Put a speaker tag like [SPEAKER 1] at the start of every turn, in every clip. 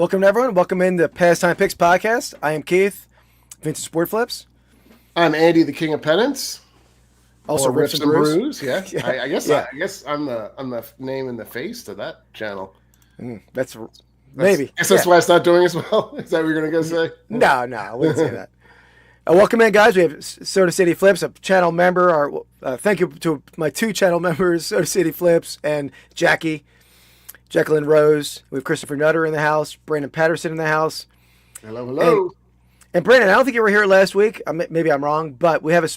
[SPEAKER 1] Welcome everyone. Welcome in the Pastime Picks Podcast. I am Keith, Vintage Sport Flips.
[SPEAKER 2] I'm Andy, the King of Pennants.
[SPEAKER 1] Also
[SPEAKER 2] Rips and Brews. Yeah.
[SPEAKER 1] Yeah.
[SPEAKER 2] I guess I'm the name and the face to that channel.
[SPEAKER 1] That's maybe.
[SPEAKER 2] I guess that's why it's not doing as well. Is that what you're gonna go say?
[SPEAKER 1] No, I wouldn't say that. Welcome in, guys. We have Soda City Flips, a channel member. Thank you to my two channel members, Soda City Flips and Jacqueline Rose. We have Christopher Nutter in the house, Brandon Patterson in the house.
[SPEAKER 2] Hello.
[SPEAKER 1] And Brandon, I don't think you were here last week. Maybe I'm wrong, but we have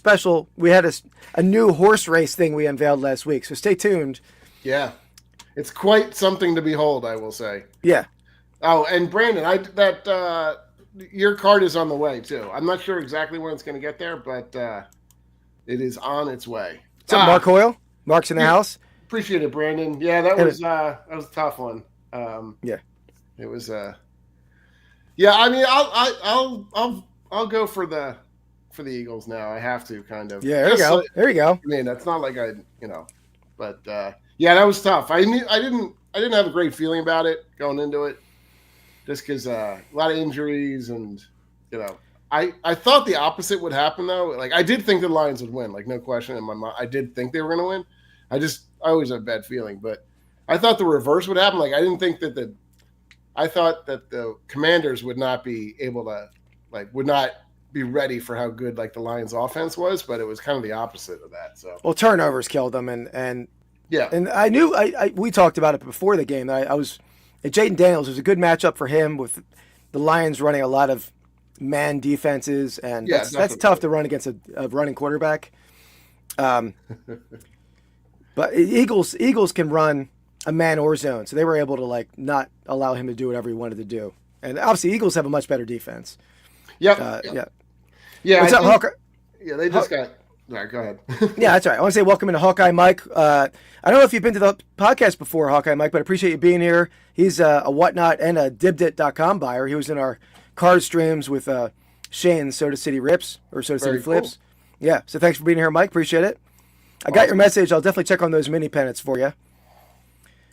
[SPEAKER 1] we had a new horse race thing we unveiled last week. So stay tuned.
[SPEAKER 2] Yeah, it's quite something to behold, I will say.
[SPEAKER 1] Yeah.
[SPEAKER 2] Oh, and Brandon, your card is on the way too. I'm not sure exactly when it's going to get there, but it is on its way.
[SPEAKER 1] What's up, Mark Hoyle? Mark's in the house.
[SPEAKER 2] Appreciate it, Brandon. Yeah, that was a tough one.
[SPEAKER 1] Yeah,
[SPEAKER 2] it was. Yeah, I mean, I'll go for the Eagles now. I have to kind of.
[SPEAKER 1] Yeah, there you go.
[SPEAKER 2] I mean, that's not like but yeah, that was tough. I didn't have a great feeling about it going into it, just because a lot of injuries and I thought the opposite would happen though. Like I did think the Lions would win, like no question in my mind. I did think they were going to win. I always have a bad feeling, but I thought the reverse would happen. Like I thought that the Commanders would not be able to, would not be ready for how good the Lions offense was, but it was kind of the opposite of that. So
[SPEAKER 1] turnovers killed them, and
[SPEAKER 2] yeah,
[SPEAKER 1] and I knew we talked about it before the game. Jaden Daniels was a good matchup for him with the Lions running a lot of man defenses, and that's tough to run against a running quarterback. But Eagles can run a man or zone, so they were able to not allow him to do whatever he wanted to do. And obviously, Eagles have a much better defense.
[SPEAKER 2] Yep.
[SPEAKER 1] Yeah. What's up, Hawkeye?
[SPEAKER 2] Yeah, they just got. All right, go ahead.
[SPEAKER 1] Yeah, that's right. I want to say welcome to Hawkeye Mike. I don't know if you've been to the podcast before, Hawkeye Mike, but I appreciate you being here. He's a Whatnot and a Dibdit.com buyer. He was in our card streams with Shane, Soda City Rips, or Soda City Flips. Cool. Yeah, so thanks for being here, Mike. Appreciate it. I got your message. I'll definitely check on those mini pennants for you.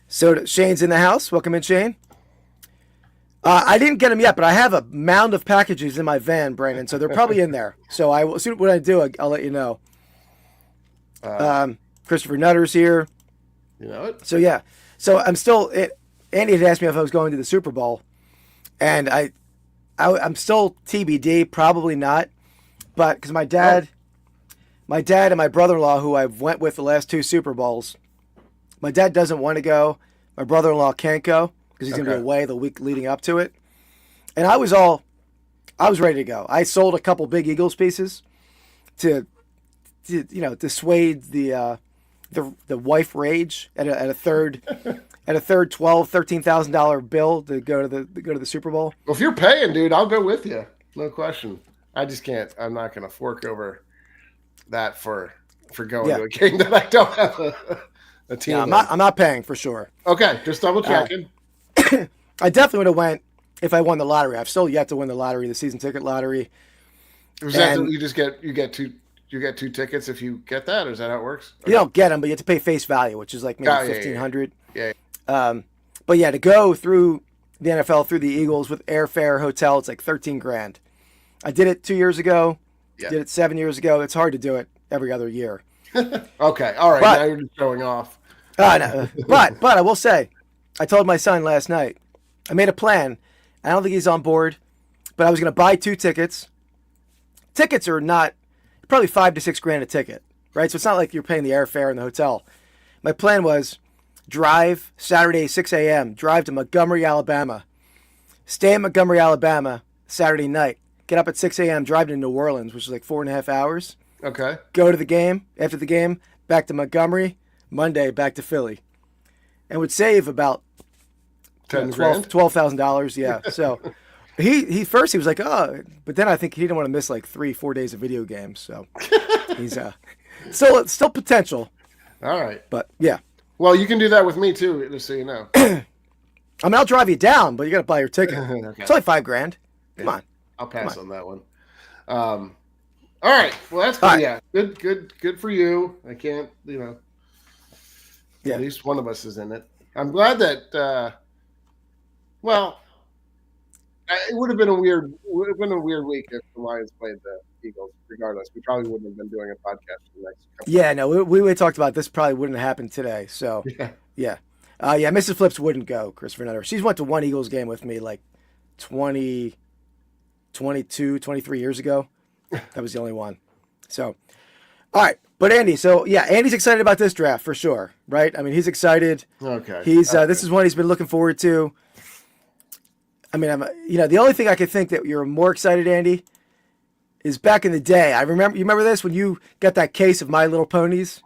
[SPEAKER 1] So Shane's in the house. Welcome in, Shane. I didn't get them yet, but I have a mound of packages in my van, Brandon, so they're probably in there. So as soon when I do, I'll let you know. Christopher Nutter's here.
[SPEAKER 2] You know it?
[SPEAKER 1] So, yeah. So I'm still Andy had asked me if I was going to the Super Bowl, and I'm still TBD, probably not, but because my dad and my brother-in-law, who I've went with the last two Super Bowls, my dad doesn't want to go. My brother-in-law can't go because he's going to be away the week leading up to it. And I was ready to go. I sold a couple big Eagles pieces to dissuade the wife rage at a third $13,000 bill to go to the Super Bowl.
[SPEAKER 2] Well, if you're paying, dude, I'll go with you. No question. I just can't. I'm not going to fork over that for going to a game that I don't have a team.
[SPEAKER 1] Yeah, I'm not paying for sure.
[SPEAKER 2] Okay, just double checking.
[SPEAKER 1] I definitely would have went if I won the lottery. I've still yet to win the lottery, the season ticket lottery.
[SPEAKER 2] Is that you get two tickets if you get that, or is that how it works?
[SPEAKER 1] Okay. You don't get them, but you have to pay face value, which is maybe $1,500.
[SPEAKER 2] Yeah.
[SPEAKER 1] But yeah, to go through the NFL through the Eagles with airfare, hotel, it's $13,000. I did it 2 years ago. Yeah. Did it 7 years ago. It's hard to do it every other year.
[SPEAKER 2] Okay, all right. Now you're just showing off.
[SPEAKER 1] No. But I will say, I told my son last night, I made a plan. I don't think he's on board, but I was going to buy 2 tickets. Tickets are not probably $5,000 to $6,000 a ticket, right? So it's not like you're paying the airfare and the hotel. My plan was drive Saturday 6 a.m., drive to Montgomery, Alabama, stay in Montgomery, Alabama Saturday night, get up at 6 a.m., drive to New Orleans, which is 4.5 hours.
[SPEAKER 2] Okay.
[SPEAKER 1] Go to the game. After the game, back to Montgomery. Monday, back to Philly. And would save about $12,000. Yeah. So he first he was like, oh, but then I think he didn't want to miss 3-4 days of video games. So he's still potential.
[SPEAKER 2] All right.
[SPEAKER 1] But yeah.
[SPEAKER 2] Well, you can do that with me too, just so you know.
[SPEAKER 1] I'll drive you down, but you got to buy your ticket. Okay. It's only $5,000. Come on.
[SPEAKER 2] I'll pass on that one. All right. Well, that's good. Right. Yeah. Good for you. I can't, at least one of us is in it. I'm glad that, it would have been a weird week if the Lions played the Eagles. Regardless, we probably wouldn't have been doing a podcast for the next couple.
[SPEAKER 1] Yeah, no, we talked about this. Probably wouldn't happen today. So
[SPEAKER 2] Yeah.
[SPEAKER 1] yeah, yeah. Mrs. Flips wouldn't go. Christopher Nutter. She's went to one Eagles game with me like 20, 22, 23 years ago. That was the only one. So, all right. But Andy, so yeah, Andy's excited about this draft for sure, right? I mean, he's excited.
[SPEAKER 2] Okay.
[SPEAKER 1] He's this is one he's been looking forward to. I mean, the only thing I could think that you're more excited, Andy, is back in the day. You remember this when you got that case of My Little Ponies.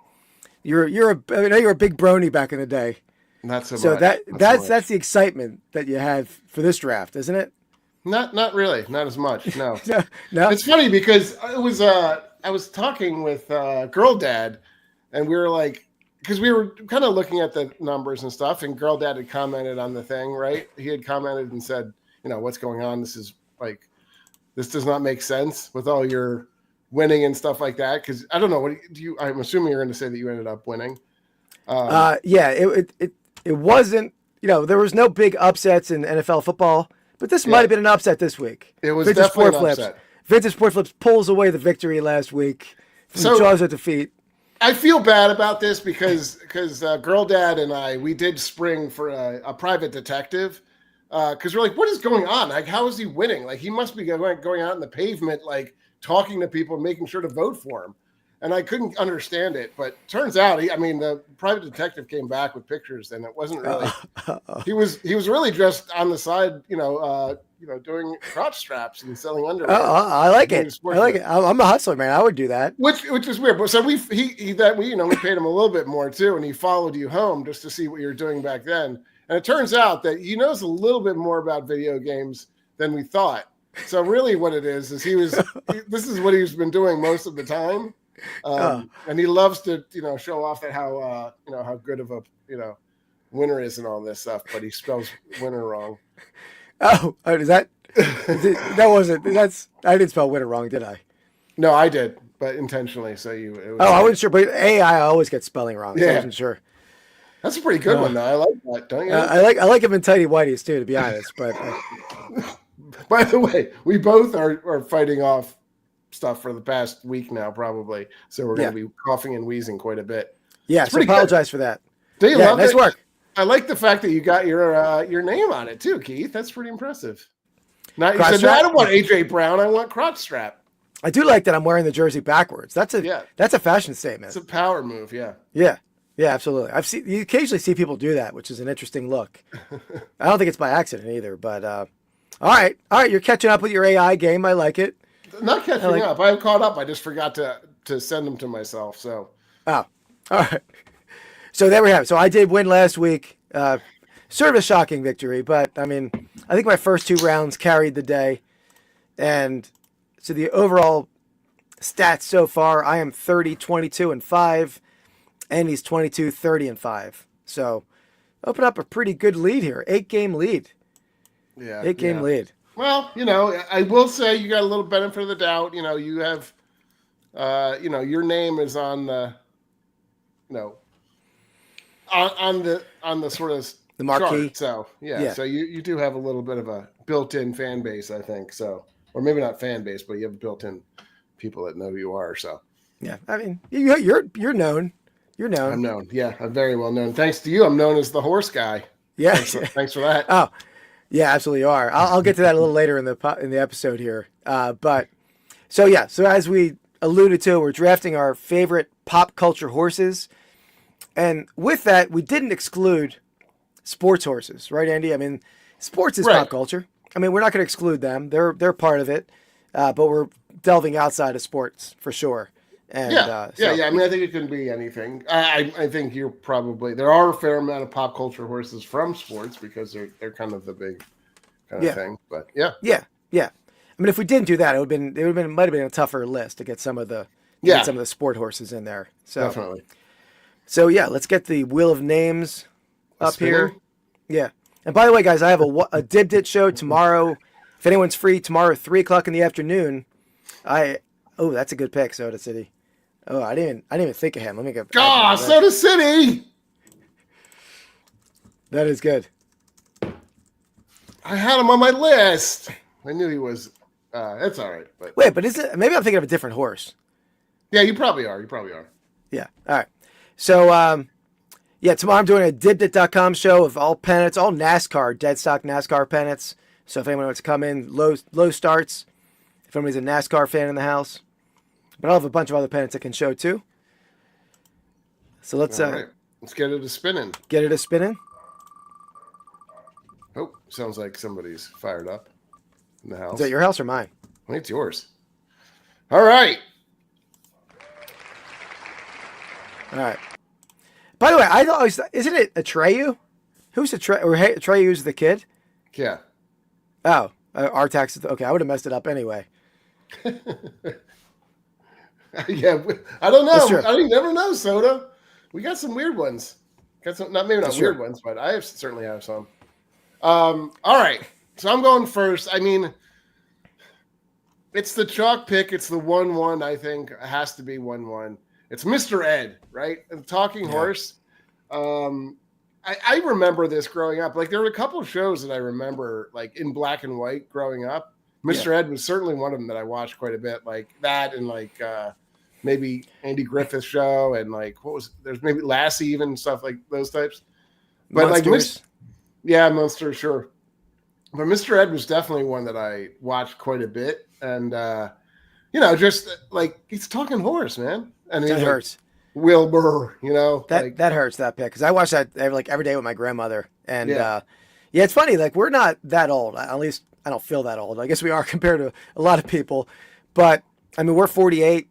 [SPEAKER 1] I know you're a big brony back in the day.
[SPEAKER 2] Not so
[SPEAKER 1] So
[SPEAKER 2] much.
[SPEAKER 1] that's the excitement that you have for this draft, isn't it?
[SPEAKER 2] Not really. Not as much. No.
[SPEAKER 1] No.
[SPEAKER 2] It's funny because I was talking with Girl Dad, and we were like, because we were kind of looking at the numbers and stuff, and Girl Dad had commented on the thing, right? He had commented and said, what's going on? This does not make sense with all your winning and stuff like that. Because I don't know, I'm assuming you're going to say that you ended up winning.
[SPEAKER 1] Yeah, it wasn't. There was no big upsets in NFL football, but this might have been an upset this week.
[SPEAKER 2] It was definitely an upset.
[SPEAKER 1] Vintage Sport Flips pulls away the victory last week from the jaws of defeat.
[SPEAKER 2] I feel bad about this because Girl Dad and we did spring for a private detective because we're like, what is going on? Like, how is he winning? Like, he must be going out in the pavement, like talking to people, making sure to vote for him. And I couldn't understand it, but turns out, the private detective came back with pictures, and it wasn't really. He was really just on the side, doing crotch straps and selling underwear.
[SPEAKER 1] I like it. I'm a hustler, man. I would do that.
[SPEAKER 2] Which is weird. But so we paid him a little bit more too, and he followed you home just to see what you were doing back then. And it turns out that he knows a little bit more about video games than we thought. So really, what it is this is what he's been doing most of the time. And he loves to, show off that how good of a, winner is and all this stuff, but he spells winner wrong.
[SPEAKER 1] Oh, I didn't spell winner wrong, did I?
[SPEAKER 2] No, I did, but intentionally. So
[SPEAKER 1] I wasn't sure, but I always get spelling wrong. So I wasn't sure.
[SPEAKER 2] That's a pretty good one, though. I like that, don't you?
[SPEAKER 1] I like him in tighty whities too, to be honest. But
[SPEAKER 2] by the way, we both are fighting off stuff for the past week now, probably. So we're going to be coughing and wheezing quite a bit.
[SPEAKER 1] Yeah, so apologize for that.
[SPEAKER 2] Do you love
[SPEAKER 1] nice
[SPEAKER 2] it?
[SPEAKER 1] Work.
[SPEAKER 2] I like the fact that you got your name on it too, Keith. That's pretty impressive. Now you said, no, I don't want AJ Brown. I want crotch strap.
[SPEAKER 1] I do like that I'm wearing the jersey backwards. That's a fashion statement.
[SPEAKER 2] It's a power move. Yeah.
[SPEAKER 1] Yeah. Yeah, absolutely. You occasionally see people do that, which is an interesting look. I don't think it's by accident either, but all right. You're catching up with your AI game. I like it.
[SPEAKER 2] Not catching up. I'm caught up. I just forgot to send them to myself. So.
[SPEAKER 1] Oh, all right. So there we have it. So I did win last week. Sort of a shocking victory, but I think my first two rounds carried the day. And so the overall stats so far, I am 30, 22, and 5. And he's 22, 30, and 5. So open up a pretty good lead here. 8-game lead.
[SPEAKER 2] Yeah.
[SPEAKER 1] 8-game lead.
[SPEAKER 2] Well, I will say you got a little benefit of the doubt. You have, your name is on the, on the sort of
[SPEAKER 1] the marquee.
[SPEAKER 2] Chart. So yeah. So you do have a little bit of a built-in fan base, I think. So, or maybe not fan base, but you have built-in people that know who you are. So
[SPEAKER 1] yeah, you're known. You're known.
[SPEAKER 2] I'm known. Yeah, I'm very well known. Thanks to you, I'm known as the horse guy.
[SPEAKER 1] Yeah.
[SPEAKER 2] Thanks for that.
[SPEAKER 1] Oh, yeah, absolutely you are. I'll get to that a little later in the episode here. But so as we alluded to, we're drafting our favorite pop culture horses, and with that, we didn't exclude sports horses, right, Andy? Sports is pop culture. We're not going to exclude them. They're part of it, but we're delving outside of sports for sure. And,
[SPEAKER 2] I think it can be anything. I think there are a fair amount of pop culture horses from sports because they're kind of the big kind of thing. But yeah.
[SPEAKER 1] If we didn't do that, it might have been a tougher list to get some of the sport horses in there. So
[SPEAKER 2] definitely.
[SPEAKER 1] So let's get the wheel of names up here. Yeah. And by the way, guys, I have a Dib Dit show tomorrow. If anyone's free tomorrow, 3:00 in the afternoon. That's a good pick, Soda City. Oh, I didn't even think of him. Let me go.
[SPEAKER 2] Soda City.
[SPEAKER 1] That is good.
[SPEAKER 2] I had him on my list. I knew he was. That's all right. But
[SPEAKER 1] Wait, but is it? Maybe I'm thinking of a different horse.
[SPEAKER 2] yeah, you probably are.
[SPEAKER 1] Yeah. All right. So, yeah, tomorrow I'm doing a dibdit.com show of all pennants, all NASCAR, dead stock NASCAR pennants. So if anyone wants to come in, low starts, if anybody's a NASCAR fan in the house. But I'll have a bunch of other pennants I can show too. So let's
[SPEAKER 2] get it a spinning.
[SPEAKER 1] Get it a spinning.
[SPEAKER 2] Oh, sounds like somebody's fired up in the house.
[SPEAKER 1] Is that your house or mine?
[SPEAKER 2] I think it's yours. All right.
[SPEAKER 1] All right. By the way, I always isn't it Atreyu? Who's Atreyu? Or Atreyu's the kid?
[SPEAKER 2] Yeah.
[SPEAKER 1] Oh, Artax. Okay, I would have messed it up anyway.
[SPEAKER 2] Yeah, I don't know.
[SPEAKER 1] True.
[SPEAKER 2] I never know, Soda. We got some weird ones. Got some, not
[SPEAKER 1] That's
[SPEAKER 2] weird
[SPEAKER 1] true.
[SPEAKER 2] ones, but I certainly have some. All right, so I'm going first. I mean, it's the chalk pick. It's the 1-1. I think it has to be 1-1. It's Mr. Ed, right? The talking horse. I remember this growing up. Like there were a couple of shows that I remember, like in black and white growing up. Mr. Ed was certainly one of them that I watched quite a bit, like that, and like maybe Andy Griffith's show, and like there's maybe Lassie, even stuff like those types. But
[SPEAKER 1] Monsters.
[SPEAKER 2] Monster, sure. But Mr. Ed was definitely one that I watched quite a bit, and just like he's talking horse, man, and
[SPEAKER 1] That hurts.
[SPEAKER 2] Wilbur,
[SPEAKER 1] that hurts, that pick, because I watch that like every day with my grandmother, and it's funny, like we're not that old, at least I don't feel that old. I guess we are compared to a lot of people, but I mean we're 48,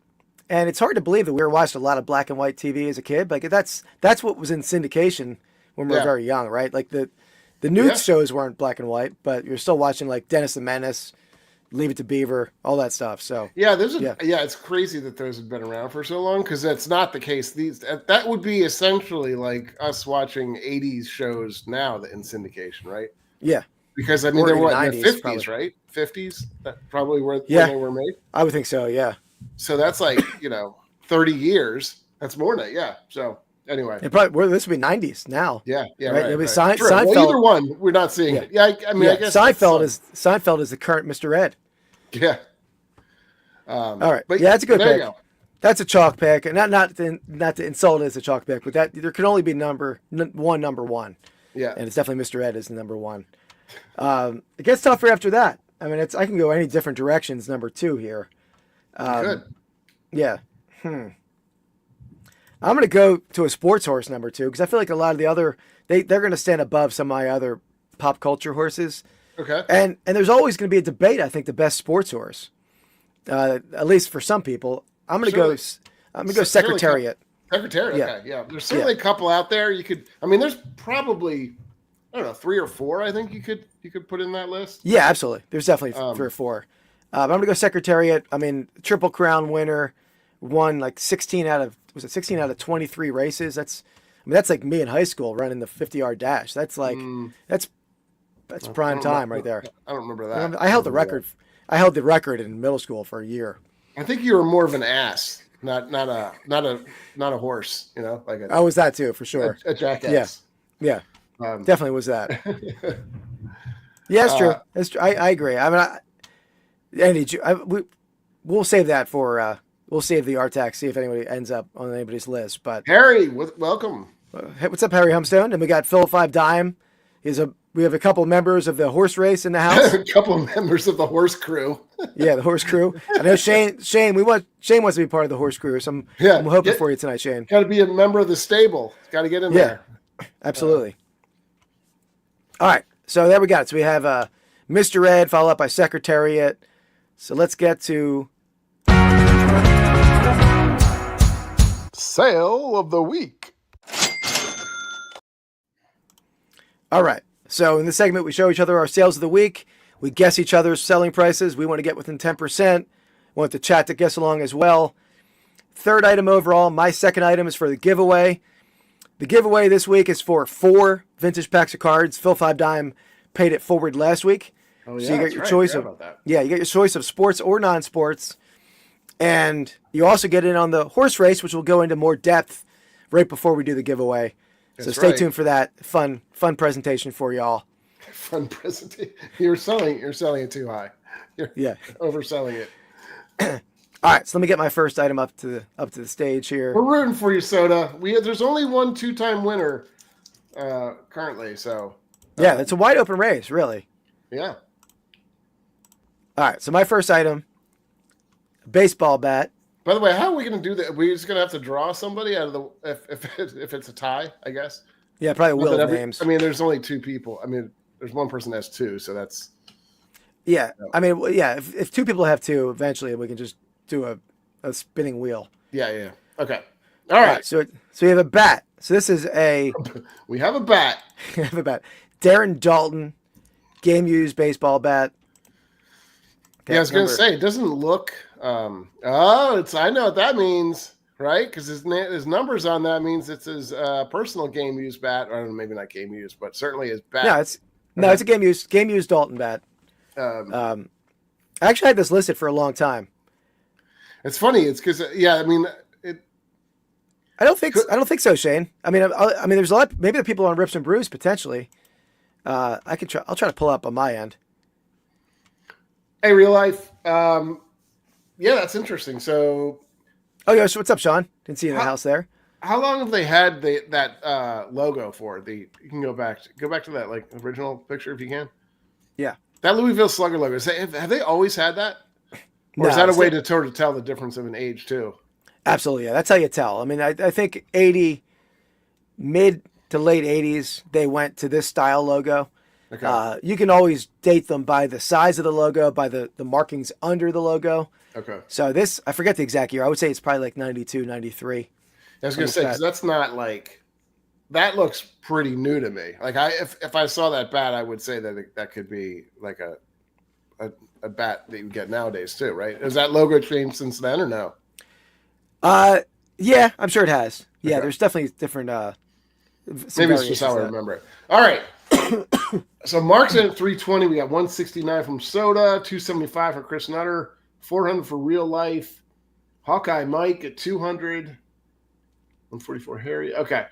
[SPEAKER 1] and it's hard to believe that we were watching a lot of black and white TV as a kid. Like that's what was in syndication when we were very young, right? Like the news shows weren't black and white, but you're still watching like Dennis the Menace, Leave It to Beaver, all that stuff. So
[SPEAKER 2] it's crazy that those have been around for so long, because that's not the case. That would be essentially like us watching 80s shows now in syndication, right?
[SPEAKER 1] Yeah.
[SPEAKER 2] Because I mean they're what, in the 50s,
[SPEAKER 1] probably.
[SPEAKER 2] right? 50s, that probably when they were made.
[SPEAKER 1] I would think so, yeah.
[SPEAKER 2] So that's like 30 years. That's more than that, yeah. So anyway,
[SPEAKER 1] this would be 90s now.
[SPEAKER 2] Yeah,
[SPEAKER 1] right?
[SPEAKER 2] right.
[SPEAKER 1] It'd be
[SPEAKER 2] Seinfeld.
[SPEAKER 1] Seinfeld.
[SPEAKER 2] Well, either one, we're not seeing it. Yeah, I mean, I guess
[SPEAKER 1] Seinfeld is the current Mr. Ed.
[SPEAKER 2] Yeah.
[SPEAKER 1] All right, but that's a good pick. That's a chalk pick, and not to insult it as a chalk pick, but that there can only be number one.
[SPEAKER 2] Yeah,
[SPEAKER 1] and it's definitely Mr. Ed is number one. It gets tougher after that. I mean, I can go any different directions. Number two here.
[SPEAKER 2] Good.
[SPEAKER 1] Yeah. I'm going to go to a sports horse number two, because I feel like a lot of the other they're going to stand above some of my other pop culture horses.
[SPEAKER 2] Okay.
[SPEAKER 1] And there's always going to be a debate. I think the best sports horse, at least for some people. I'm going to go. I'm going to go Secretariat.
[SPEAKER 2] Secretariat. Okay. Yeah. There's certainly a couple out there. You could. I mean, there's probably 3 or 4. I think you could put in that list.
[SPEAKER 1] Yeah, absolutely. There's definitely 3 or 4. But I'm going to go Secretariat. I mean, Triple Crown winner, won like 16 out of 23 races. That's like me in high school running the 50-yard dash. That's like that's prime time right there.
[SPEAKER 2] I don't remember that.
[SPEAKER 1] I held the record. I held the record in middle school for a year.
[SPEAKER 2] I think you were more of an ass, not a horse. Like
[SPEAKER 1] I was that too, for sure.
[SPEAKER 2] A jackass.
[SPEAKER 1] Yeah. Definitely was that. Yeah, it's true. It's true. I agree. I mean, Andy, we'll save that for. We'll save the RTAC, see if anybody ends up on anybody's list. But
[SPEAKER 2] Harry, welcome.
[SPEAKER 1] What's up, Harry Humstone? And we got Phil 5 Dime. We have a couple members of the horse race in the house.
[SPEAKER 2] A couple of members of the horse crew.
[SPEAKER 1] Yeah, the horse crew. I know Shane. Shane wants to be part of the horse crew. So I'm hoping for you tonight, Shane.
[SPEAKER 2] Got to be a member of the stable. Got to get in there.
[SPEAKER 1] Absolutely. All right, so there we got it. So we have Mr. Ed, followed up by Secretariat. So let's get to
[SPEAKER 2] Sale of the week.
[SPEAKER 1] All right. So in this segment, we show each other our sales of the week. We guess each other's selling prices. We want to get within 10%. We want the chat to guess along as well. Third item overall. My second item is for the giveaway. The giveaway this week is for 4 vintage packs of cards. Phil 5 Dime paid it forward last week.
[SPEAKER 2] Oh, yeah,
[SPEAKER 1] so you get your choice of you get your choice of sports or non-sports. And you also get in on the horse race, which will go into more depth right before we do the giveaway. So stay tuned for that fun presentation for y'all.
[SPEAKER 2] Fun presentation. You're selling it too high. You're
[SPEAKER 1] Yeah.
[SPEAKER 2] overselling it.
[SPEAKER 1] All right, so let me get my first item up to the stage here.
[SPEAKER 2] We're rooting for you, Soda. There's only one 2-time winner currently, so
[SPEAKER 1] Yeah, it's a wide open race, really.
[SPEAKER 2] yeah.
[SPEAKER 1] All right, so my first item, baseball bat.
[SPEAKER 2] By the way, how are we going to do that? We're just going to have to draw somebody out of the if it's a tie, I guess.
[SPEAKER 1] Yeah, probably
[SPEAKER 2] Not
[SPEAKER 1] wheel
[SPEAKER 2] that
[SPEAKER 1] of names.
[SPEAKER 2] I mean, there's only 2 people. I mean, there's one person that has 2, so that's.
[SPEAKER 1] Yeah, I mean, yeah. If 2 people have 2, eventually we can just do a spinning wheel.
[SPEAKER 2] Yeah. Okay. All right.
[SPEAKER 1] So we have a bat. So this is a.
[SPEAKER 2] We have a bat.
[SPEAKER 1] We have a bat. Darren Dalton, game used baseball bat. Okay,
[SPEAKER 2] Yeah, I was going to say it doesn't look. I know what that means, right? Because his numbers on that means it's his personal game used bat. Or maybe not game used, but certainly his bat.
[SPEAKER 1] No, it's a game used Dalton bat. I actually had this listed for a long time.
[SPEAKER 2] It's funny. It's because I mean,
[SPEAKER 1] I don't think so, Shane. I mean, there's a lot. Maybe the people on Rips and Brews potentially. I'll try to pull up on my end.
[SPEAKER 2] Hey, real life. Yeah, that's interesting. So,
[SPEAKER 1] So what's up, Sean? Didn't see you in the house there.
[SPEAKER 2] How long have they had that logo for? You can go back to that like original picture if you can.
[SPEAKER 1] Yeah,
[SPEAKER 2] that Louisville Slugger logo. Have they always had that, or is that a way to sort of tell the difference of an age too?
[SPEAKER 1] Absolutely, yeah. That's how you tell. I mean, I think mid to late 80s, they went to this style logo. Okay. You can always date them by the size of the logo, by the markings under the logo.
[SPEAKER 2] Okay.
[SPEAKER 1] So this, I forget the exact year. I would say it's probably like 92, 93.
[SPEAKER 2] I was going to say, because that's not like, that looks pretty new to me. Like if I saw that bat, I would say that could be like a bat that you get nowadays too, right? Has that logo changed since then or no?
[SPEAKER 1] Yeah, I'm sure it has. Yeah,
[SPEAKER 2] Okay.
[SPEAKER 1] There's definitely different.
[SPEAKER 2] Maybe it's just how I remember it. All right. So Mark's in at 320. We got 169 from Soda, 275 for Chris Nutter, 400 for Real Life. Hawkeye Mike at 200, 144 Harry. Okay.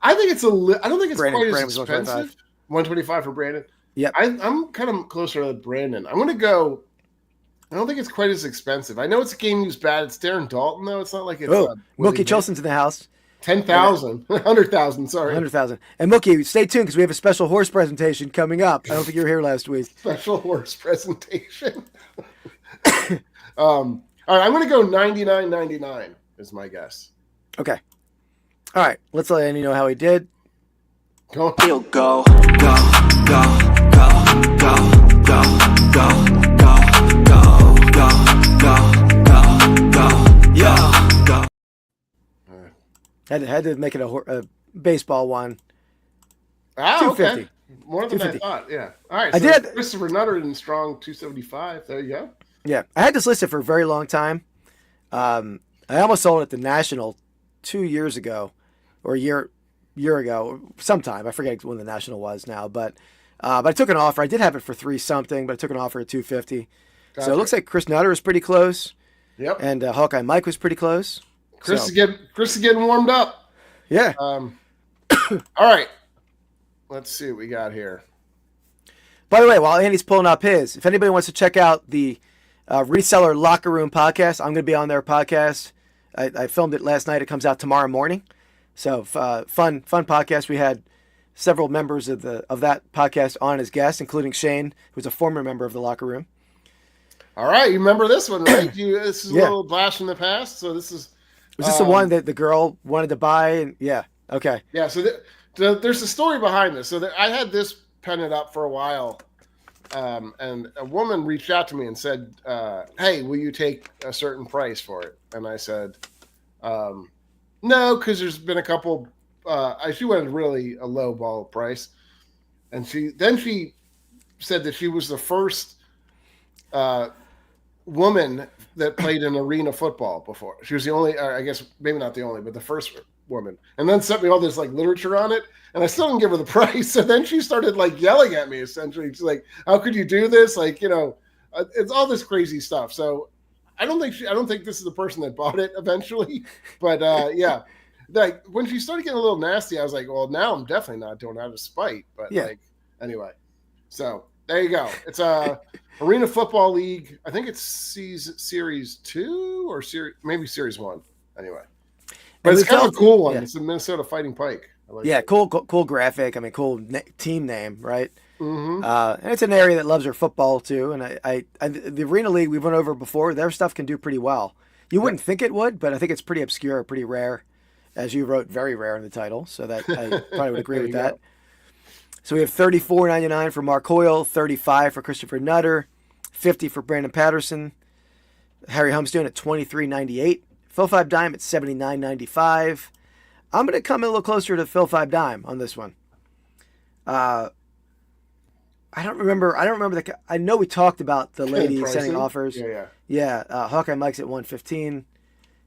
[SPEAKER 2] I think it's I don't think it's
[SPEAKER 1] Brandon,
[SPEAKER 2] quite as expensive. 125 for Brandon.
[SPEAKER 1] Yeah.
[SPEAKER 2] I'm kind of closer to Brandon. I'm going to go. I don't think it's quite as expensive. I know it's a game used bat. It's Darren Dalton, though. It's not like it's.
[SPEAKER 1] Mookie Chilson's in the house.
[SPEAKER 2] 10,000. 100,000, sorry.
[SPEAKER 1] 100,000. And Mookie, stay tuned because we have a special horse presentation coming up. I don't think you were here last week.
[SPEAKER 2] Special horse presentation. All right, I'm going to go 99.99 is my guess.
[SPEAKER 1] Okay. All right, let's let Andy know how he did.
[SPEAKER 2] Go.
[SPEAKER 3] He'll go, go, go, go, go, go, go, go, go, go, go, go, yeah, go.
[SPEAKER 1] Had to make it a baseball one.
[SPEAKER 2] Ah, okay.
[SPEAKER 1] 250.
[SPEAKER 2] More than I thought, yeah. All right,
[SPEAKER 1] I did.
[SPEAKER 2] Christopher Nutter in strong 275. There you go.
[SPEAKER 1] Yeah, I had this listed for a very long time. I almost sold it at the National 2 years ago, or a year ago, sometime. I forget when the National was now, but I took an offer. I did have it for 3 something, but I took an offer at 250. Gotcha. So it looks like Chris Nutter is pretty close.
[SPEAKER 2] Yep.
[SPEAKER 1] And Hawkeye Mike was pretty close.
[SPEAKER 2] Chris is getting warmed up.
[SPEAKER 1] Yeah.
[SPEAKER 2] All right. Let's see what we got here.
[SPEAKER 1] By the way, while Andy's pulling up his, if anybody wants to check out the Reseller Locker Room podcast, I'm going to be on their podcast. I filmed it last night. It comes out tomorrow morning. So fun podcast. We had several members of that podcast on as guests, including Shane, who's a former member of the Locker Room.
[SPEAKER 2] All right, you remember this one, right? This is a little blast from the past. So this is.
[SPEAKER 1] Was this the one that the girl wanted to buy? And yeah. Okay.
[SPEAKER 2] Yeah. So there's a story behind this. So I had this pennant up for a while, and a woman reached out to me and said, "Hey, will you take a certain price for it?" And I said, "No, because there's been a couple." She wanted really a low ball price, and she said that she was the first woman that played in arena football before. She was the only, I guess maybe not the only, but the first woman. And then sent me all this like literature on it, and I still didn't give her the price. So then she started like yelling at me. Essentially, she's like, "How could you do this?" Like, it's all this crazy stuff. So I don't think this is the person that bought it eventually. But yeah, like when she started getting a little nasty, I was like, well, now I'm definitely not doing it out of spite. But like, anyway, so there you go. It's Arena Football League. I think it's Series 2 or maybe Series 1. Anyway. But it's kind of a cool one. Yeah. It's the Minnesota Fighting Pike. I like it.
[SPEAKER 1] Cool graphic. I mean, cool team name, right?
[SPEAKER 2] Mm-hmm.
[SPEAKER 1] And it's an area that loves their football too. And I the Arena League we went over before. Their stuff can do pretty well. You wouldn't think it would, but I think it's pretty obscure, pretty rare, as you wrote, very rare in the title. So that I probably would agree with that.
[SPEAKER 2] Go.
[SPEAKER 1] So we have $34.99 for Mark Hoyle, $35 for Christopher Nutter, $50 for Brandon Patterson, Harry Humstone at $23.98, Phil 5 Dime at $79.95. I'm going to come in a little closer to Phil 5 Dime on this one. I don't remember I know we talked about the lady sending offers.
[SPEAKER 2] Yeah.
[SPEAKER 1] Hawkeye Mike's at $115,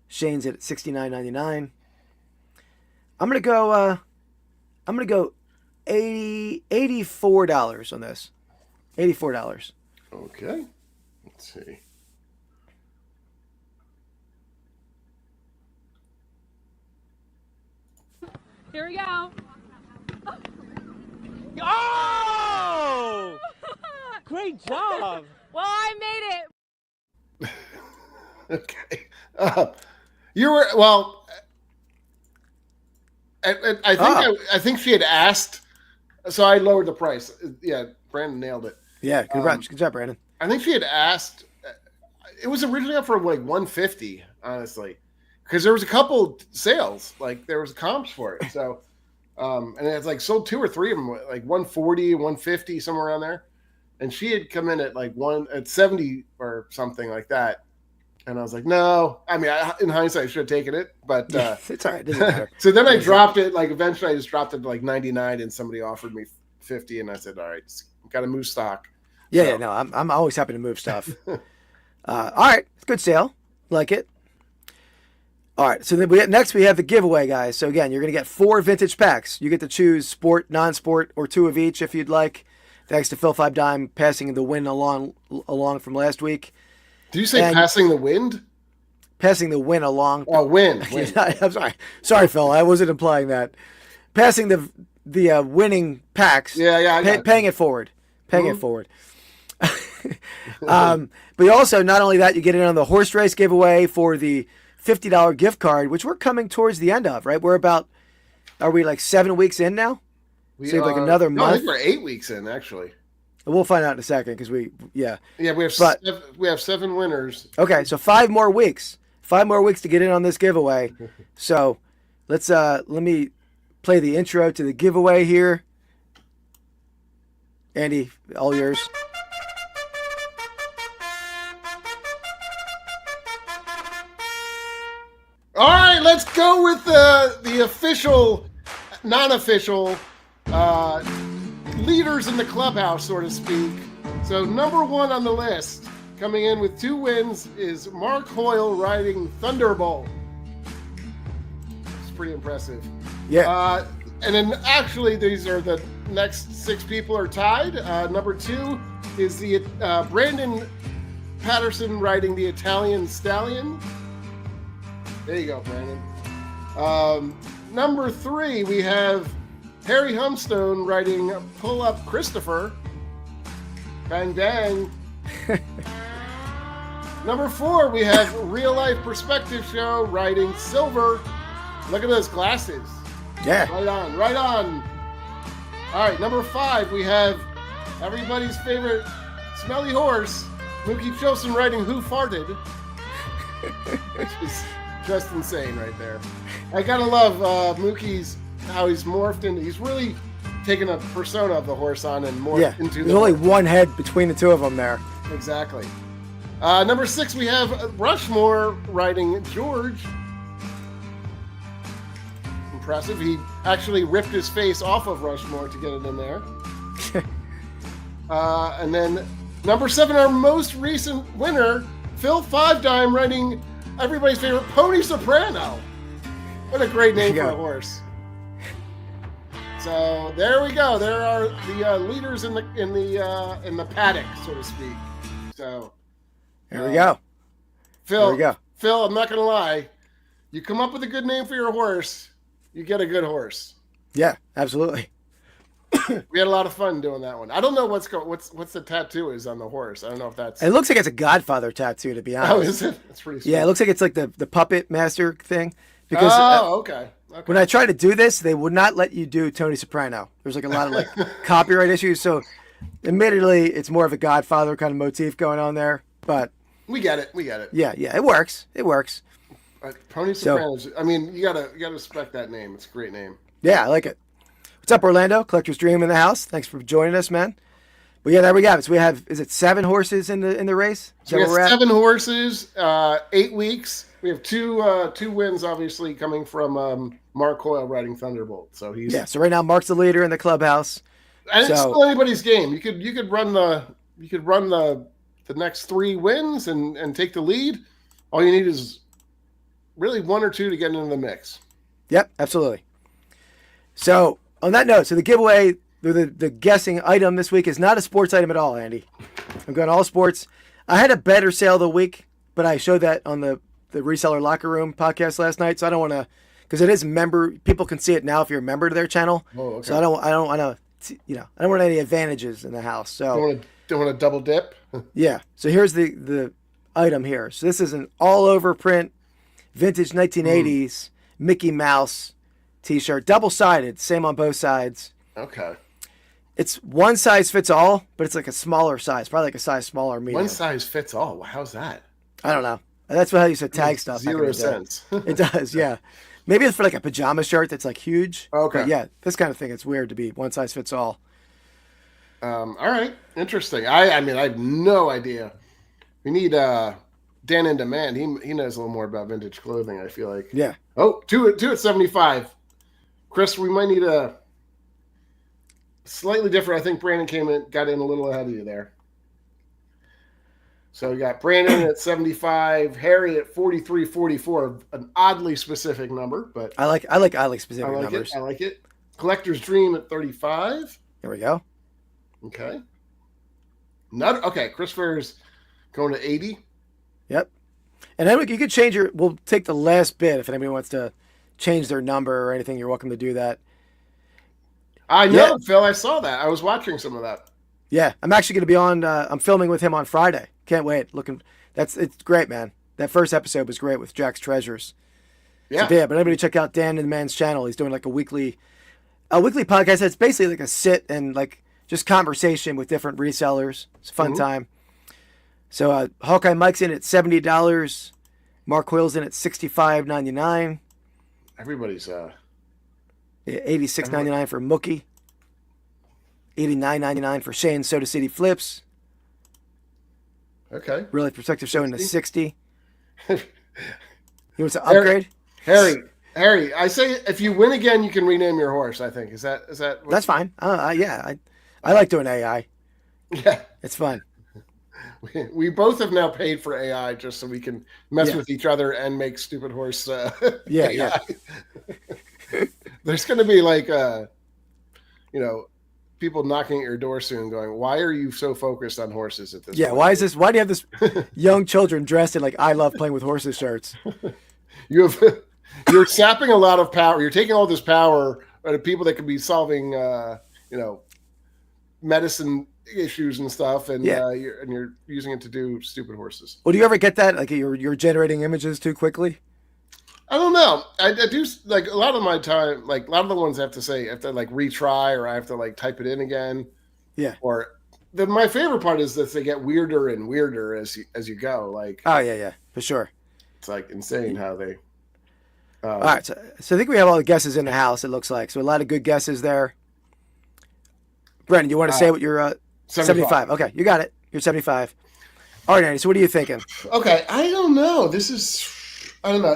[SPEAKER 1] Shane's at $69.99. I'm going to go $84 on this. $84.
[SPEAKER 2] Okay. Let's see.
[SPEAKER 4] Here we go.
[SPEAKER 5] Oh! Great job.
[SPEAKER 4] Well, I made it.
[SPEAKER 2] Okay. You were I think she had asked, so I lowered the price. Yeah, Brandon nailed it.
[SPEAKER 1] Yeah, congrats. Good job, Brandon.
[SPEAKER 2] I think she had asked. It was originally up for like $150, honestly, because there was a couple sales, like there was comps for it. So, and it's like sold 2 or 3 of them, like 140, 150, somewhere around there. And she had come in at like at 70 or something like that. And I was like, no. I mean, in hindsight, I should have taken it, but
[SPEAKER 1] it's all right. It doesn't matter.
[SPEAKER 2] So then I dropped it. Like eventually, I just dropped it to like 99, and somebody offered me 50, and I said, all right, got to move stock.
[SPEAKER 1] Yeah, no, I'm always happy to move stuff. All right, good sale, like it. All right, so then next we have the giveaway, guys. So again, you're gonna get 4 vintage packs. You get to choose sport, non-sport, or 2 of each if you'd like. Thanks to Phil 5 Dime passing the win along from last week.
[SPEAKER 2] Did you say passing the wind?
[SPEAKER 1] Passing the win along.
[SPEAKER 2] Oh, win.
[SPEAKER 1] I'm sorry. Sorry, Phil. I wasn't implying that. Passing the winning packs.
[SPEAKER 2] Yeah.
[SPEAKER 1] Paying it forward. Paying it forward. But you also, not only that, you get in on the horse race giveaway for the $50 gift card, which we're coming towards the end of, right? Are we like 7 weeks in now? So like another month?
[SPEAKER 2] I think we're 8 weeks in, actually.
[SPEAKER 1] We'll find out in a second because we have
[SPEAKER 2] 7 winners.
[SPEAKER 1] Okay, so 5 more weeks. 5 more weeks to get in on this giveaway. So let me play the intro to the giveaway here. Andy, all yours.
[SPEAKER 2] All right, let's go with the official, non-official leaders in the clubhouse, so to speak. So number 1 on the list, coming in with 2 wins, is Mark Hoyle riding Thunderbolt. It's pretty impressive.
[SPEAKER 1] Yeah.
[SPEAKER 2] And then actually, these are the next 6 people are tied. Number 2 is the Brandon Patterson riding the Italian Stallion. There you go, Brandon. Number 3, we have Harry Humstone riding Pull Up Christopher. Bang, bang. Number 4, we have Real Life Perspective Show riding Silver. Look at those glasses.
[SPEAKER 1] Yeah.
[SPEAKER 2] Right on. All right, number 5, we have everybody's favorite smelly horse, Mookie Chilson riding Who Farted. Which is just insane right there. I gotta love Mookie's, how he's morphed into, he's really taken a persona of the horse on and morphed into
[SPEAKER 1] there's only one head between the 2 of them there.
[SPEAKER 2] Exactly. Number 6, we have Rushmore riding George. Impressive. He actually ripped his face off of Rushmore to get it in there. And then number 7, our most recent winner, Phil 5 Dime riding everybody's favorite Pony Soprano. What a great name for a horse. So there we go. There are the leaders in the paddock, so to speak. So
[SPEAKER 1] there we go.
[SPEAKER 2] Phil,
[SPEAKER 1] there we go.
[SPEAKER 2] Phil, I'm not gonna lie. You come up with a good name for your horse, you get a good horse.
[SPEAKER 1] Yeah, absolutely.
[SPEAKER 2] We had a lot of fun doing that one. I don't know what's the tattoo is on the horse. I don't know if that's.
[SPEAKER 1] It looks like it's a Godfather tattoo, to be honest.
[SPEAKER 2] Oh, is it? That's pretty. Sweet.
[SPEAKER 1] Yeah, it looks like it's like the puppet master thing. Because
[SPEAKER 2] okay.
[SPEAKER 1] When I tried to do this, they would not let you do Tony Soprano. There's like a lot of like copyright issues. So, admittedly, it's more of a Godfather kind of motif going on there. But
[SPEAKER 2] we get it.
[SPEAKER 1] Yeah, it works.
[SPEAKER 2] Tony Soprano. I mean, you gotta respect that name. It's a great name.
[SPEAKER 1] Yeah, I like it. What's up, Orlando? Collector's Dream in the house. Thanks for joining us, man. But yeah, there we go. So we have, is it 7 horses in the race?
[SPEAKER 2] So we have 7 horses, 8 weeks. We have two wins, obviously, coming from Mark Hoyle riding Thunderbolt. So he's
[SPEAKER 1] So right now, Mark's the leader in the clubhouse.
[SPEAKER 2] And it's still anybody's game. You could run the next 3 wins and take the lead. All you need is really 1 or 2 to get into the mix.
[SPEAKER 1] Yep, absolutely. So on that note, so the giveaway, the guessing item this week is not a sports item at all, Andy. I'm going all sports. I had a better sale of the week, but I showed that on the Reseller Locker Room podcast last night, so I don't want to, because it is people can see it now if you're a member to their channel. Oh, okay. So I don't want to, I don't want any advantages in the house. So
[SPEAKER 2] don't want to double dip.
[SPEAKER 1] Yeah. So here's the item here. So this is an all over print, vintage 1980s Mickey Mouse T-shirt, double sided, same on both sides.
[SPEAKER 2] Okay.
[SPEAKER 1] It's one size fits all, but it's like a smaller size, probably like a size smaller medium.
[SPEAKER 2] One size fits all. How's that?
[SPEAKER 1] I don't know. That's how you said tag stuff.
[SPEAKER 2] 0 cents.
[SPEAKER 1] It does, yeah. Maybe it's for like a pajama shirt that's like huge.
[SPEAKER 2] Okay.
[SPEAKER 1] But yeah, this kind of thing, it's weird to be one size fits all.
[SPEAKER 2] All right. Interesting. I mean, I have no idea. We need Dan in Demand. He knows a little more about vintage clothing, I feel like.
[SPEAKER 1] Yeah.
[SPEAKER 2] Oh, two at 75. Chris, we might need a slightly different. I think Brandon got in a little ahead of you there. So we got Brandon at 75, Harry at 43.44, an oddly specific number, but
[SPEAKER 1] I like oddly specific numbers.
[SPEAKER 2] I like it. Collector's Dream at 35.
[SPEAKER 1] Here we go.
[SPEAKER 2] Okay. Okay, Christopher's going to 80.
[SPEAKER 1] Yep. And then you could change we'll take the last bid if anybody wants to change their number or anything. You're welcome to do that.
[SPEAKER 2] I know, Phil. I saw that. I was watching some of that.
[SPEAKER 1] Yeah, I'm actually going to be on. I'm filming with him on Friday. Can't wait. It's great, man. That first episode was great with Jack's Treasures.
[SPEAKER 2] Yeah.
[SPEAKER 1] So, but everybody check out Dan and the Man's channel. He's doing like a weekly podcast. It's basically like a sit and like just conversation with different resellers. It's a fun time. So Hawkeye Mike's in at $70. Mark Hoyle's in at $65.99.
[SPEAKER 2] Everybody's
[SPEAKER 1] $86.99 for Mookie. $89.99 for Shane Soda City Flips.
[SPEAKER 2] Okay.
[SPEAKER 1] Really Protective Show in the $60. You want to upgrade?
[SPEAKER 2] Harry, I say if you win again, you can rename your horse. I think is that.
[SPEAKER 1] That's fine. Yeah, I like doing AI.
[SPEAKER 2] Yeah,
[SPEAKER 1] it's fun.
[SPEAKER 2] We both have now paid for AI just so we can mess with each other and make stupid horse.
[SPEAKER 1] Yeah.
[SPEAKER 2] There's going to be like, people knocking at your door soon, going, "Why are you so focused on horses at this?"
[SPEAKER 1] Yeah, point? Why do you have this young children dressed in like "I love playing with horses" shirts?
[SPEAKER 2] You're sapping a lot of power. You're taking all this power out of people that could be solving, medicine issues and stuff, and you're using it to do stupid horses.
[SPEAKER 1] Well, do you ever get that? Like you're generating images too quickly?
[SPEAKER 2] I don't know. I do like a lot of my time. Like a lot of the ones I have to like retry, or I have to like type it in again.
[SPEAKER 1] Yeah.
[SPEAKER 2] Or my favorite part is that they get weirder and weirder as you go. Like
[SPEAKER 1] yeah, for sure.
[SPEAKER 2] It's like insane how they.
[SPEAKER 1] All right, so I think we have all the guesses in the house. It looks like so a lot of good guesses there. Brendan, you want to say what you're 75? Okay, you got it. You're 75. All right, Andy. So what are you thinking?
[SPEAKER 2] Okay, I don't know. I don't know.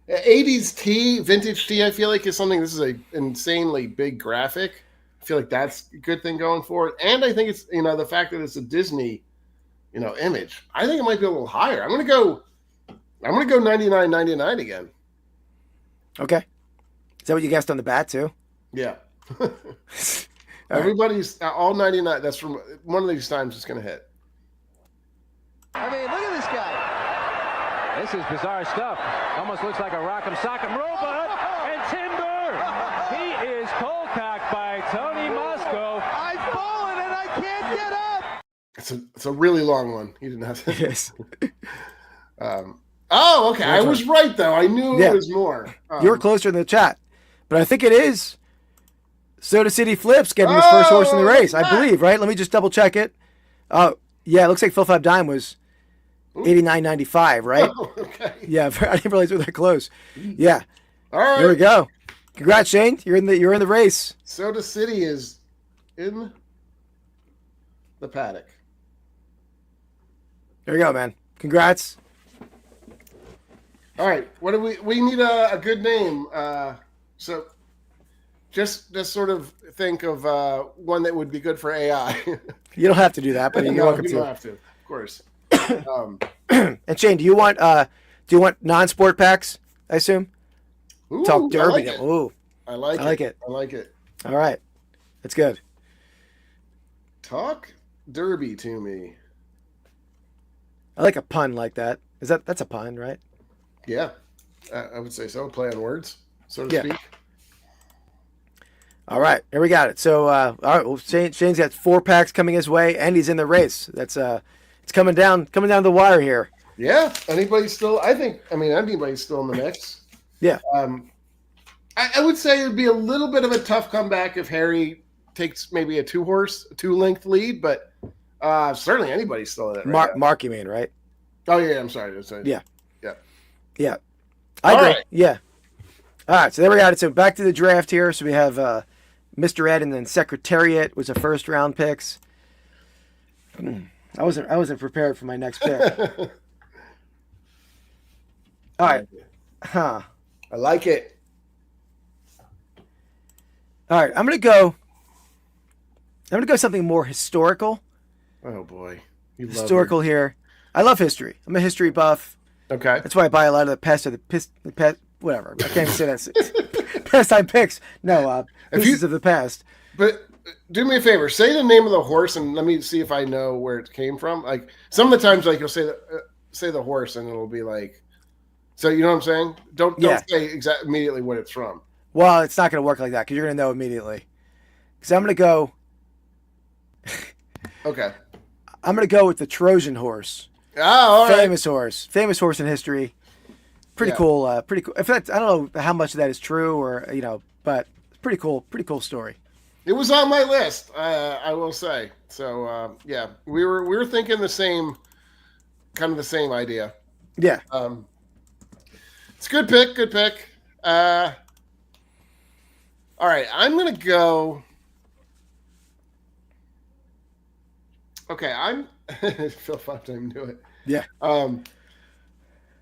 [SPEAKER 2] 80s tee, vintage tee, I feel like is something. This is a insanely big graphic. I feel like that's a good thing going forward. And I think it's, the fact that it's a Disney, image. I think it might be a little higher. I'm going to go 99.99 again.
[SPEAKER 1] Okay. Is that what you guessed on the bat too?
[SPEAKER 2] Yeah. Everybody's all 99. That's from one of these times it's going to hit.
[SPEAKER 5] I mean, look at this guy. This is bizarre stuff. Almost looks like a rock'em sock'em robot. And Timber, he is cold packed by can't get up.
[SPEAKER 2] It's a really long one. He didn't have to.
[SPEAKER 1] Yes.
[SPEAKER 2] Oh, okay. I was right though. I knew it was more.
[SPEAKER 1] You were closer in the chat, but I think it is Soda City Flips getting his first horse in the race. I believe, right? Let me just double check it. Oh, yeah. It looks like Phil 5 Dime was 89.95, right?
[SPEAKER 2] Oh, okay.
[SPEAKER 1] Yeah, I didn't realize we were that close. Yeah.
[SPEAKER 2] All right.
[SPEAKER 1] There we go. Congrats, Shane. You're in the race.
[SPEAKER 2] Soda City is in the paddock.
[SPEAKER 1] There you go, man. Congrats.
[SPEAKER 2] All right. What do we need a good name? So just sort of think of one that would be good for AI.
[SPEAKER 1] You don't have to do that, but you're welcome
[SPEAKER 2] you
[SPEAKER 1] to.
[SPEAKER 2] don't have to, of course.
[SPEAKER 1] And Shane, do you want non-sport packs? I assume.
[SPEAKER 2] Ooh,
[SPEAKER 1] Talk Derby.
[SPEAKER 2] I like it.
[SPEAKER 1] Ooh,
[SPEAKER 2] I like it. I like it.
[SPEAKER 1] All right, that's good.
[SPEAKER 2] Talk Derby to me.
[SPEAKER 1] I like a pun like that. That's a pun, right?
[SPEAKER 2] Yeah, I would say so. Play on words, so to speak.
[SPEAKER 1] All right, here we got it. So, all right, well, Shane's got 4 packs coming his way, and he's in the race. That's it's coming down the wire here.
[SPEAKER 2] Yeah. Anybody's still? Anybody's still in the mix.
[SPEAKER 1] Yeah.
[SPEAKER 2] I would say it would be a little bit of a tough comeback if Harry takes maybe a 2-length lead, but certainly anybody's still in it. Right
[SPEAKER 1] Mark, you mean, right?
[SPEAKER 2] Oh yeah, I'm sorry.
[SPEAKER 1] Yeah.
[SPEAKER 2] Yeah.
[SPEAKER 1] I agree.
[SPEAKER 2] Right.
[SPEAKER 1] Yeah. All right, so there we got it. So back to the draft here. So we have Mr. Ed and then Secretariat was a first round picks. I wasn't prepared for my next pick. All right. Huh.
[SPEAKER 2] I like it.
[SPEAKER 1] All right, I'm gonna go something more historical.
[SPEAKER 2] Oh boy.
[SPEAKER 1] Historical here. I love history. I'm a history buff.
[SPEAKER 2] Okay.
[SPEAKER 1] That's why I buy a lot of the past whatever. I can't even say that. Pastime Picks. No, pieces of the past.
[SPEAKER 2] But do me a favor. Say the name of the horse and let me see if I know where it came from. Like some of the times, like you'll say the horse and it'll be like, so you know what I'm saying? Don't say immediately what it's from.
[SPEAKER 1] Well, it's not going to work like that because you're going to know immediately. Because I'm going to go.
[SPEAKER 2] Okay.
[SPEAKER 1] I'm going to go with the Trojan horse.
[SPEAKER 2] Oh, all right.
[SPEAKER 1] Famous horse in history. Pretty cool. Pretty cool. In fact, I don't know how much of that is true or but it's pretty cool story.
[SPEAKER 2] It was on my list. I will say. So yeah, we were thinking the same idea.
[SPEAKER 1] Yeah.
[SPEAKER 2] It's a good pick. Good pick. All right, I'm gonna go. Okay, I'm Phil 5 Time do it.
[SPEAKER 1] Yeah.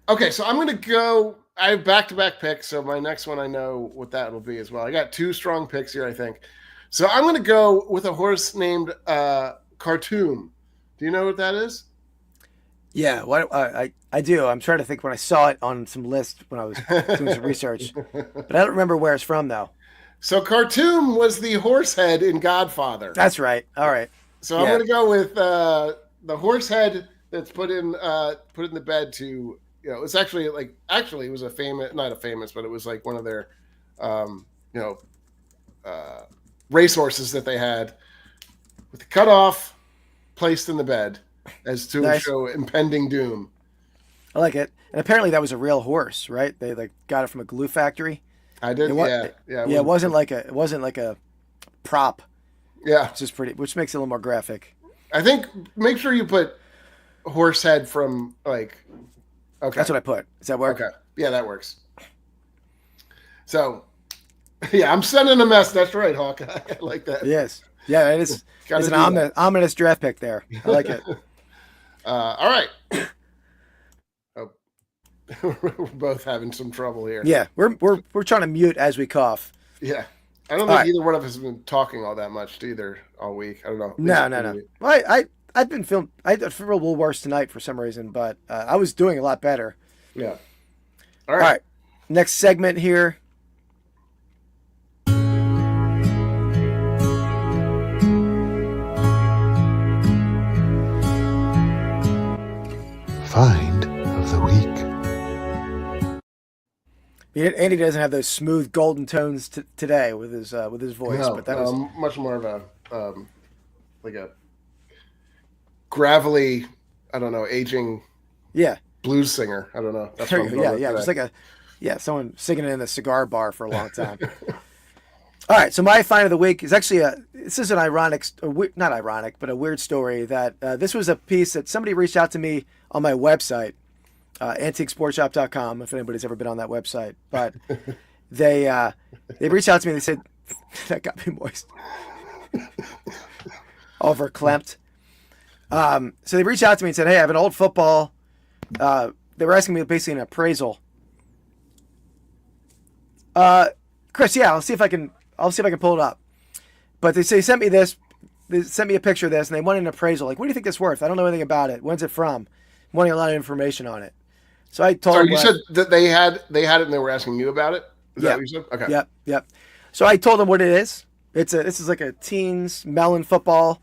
[SPEAKER 2] Okay, so I'm gonna go. I have back-to-back picks, so my next one I know what that will be as well. I got 2 strong picks here, I think. So I'm gonna go with a horse named Khartoum. Do you know what that is?
[SPEAKER 1] Yeah. I do. I'm trying to think when I saw it on some list when I was doing some research, but I don't remember where it's from though.
[SPEAKER 2] So Khartoum was the horse head in Godfather.
[SPEAKER 1] That's right. All right.
[SPEAKER 2] So I'm gonna go with the horse head that's put in the bed to it's actually it was not a famous, but it was like one of their racehorses that they had with the cutoff placed in the bed as to show impending doom.
[SPEAKER 1] I like it. And apparently that was a real horse, right? They got it from a glue factory.
[SPEAKER 2] I did.
[SPEAKER 1] It wasn't like a prop.
[SPEAKER 2] Yeah.
[SPEAKER 1] Which makes it a little more graphic.
[SPEAKER 2] I think make sure you put horse head from okay.
[SPEAKER 1] That's what I put. Does that work?
[SPEAKER 2] Okay. Yeah, that works. So yeah, I'm sending a mess. That's right, Hawkeye. I like that.
[SPEAKER 1] Yes. Yeah, it is. It's an ominous draft pick there. I like it.
[SPEAKER 2] All right. Oh, we're both having some trouble here.
[SPEAKER 1] Yeah, we're trying to mute as we cough.
[SPEAKER 2] Yeah. I don't think either one of us has been talking all that much either all week. I don't know.
[SPEAKER 1] No. Well, I've been feeling I feel a little worse tonight for some reason, but I was doing a lot better.
[SPEAKER 2] Yeah.
[SPEAKER 1] All right. Next segment here.
[SPEAKER 6] Find of the week.
[SPEAKER 1] Andy doesn't have those smooth golden tones today with his voice, but that was
[SPEAKER 2] much more of a gravelly, I don't know, aging
[SPEAKER 1] Yeah.
[SPEAKER 2] blues singer. I don't know. That's
[SPEAKER 1] There
[SPEAKER 2] what
[SPEAKER 1] you
[SPEAKER 2] I'm
[SPEAKER 1] go.
[SPEAKER 2] going
[SPEAKER 1] Yeah,
[SPEAKER 2] with
[SPEAKER 1] yeah.
[SPEAKER 2] today.
[SPEAKER 1] Just like someone singing in the cigar bar for a long time. All right, so my find of the week is actually this is an not ironic, but a weird story that this was a piece that somebody reached out to me on my website, antiquesportshop.com, if anybody's ever been on that website. But they reached out to me and they said, that got me moist. Over clamped. So they reached out to me and said, hey, I have an old football. They were asking me basically an appraisal. Chris, yeah, I'll see if I can pull it up. But they sent me this. They sent me a picture of this, and they wanted an appraisal. Like, what do you think this worth? I don't know anything about it. When's it from? Wanting a lot of information on it. So I told them.
[SPEAKER 2] You said that they had it, and they were asking you about it. Is that what you said? Okay.
[SPEAKER 1] Yep. So I told them what it is. This is like a teens melon football.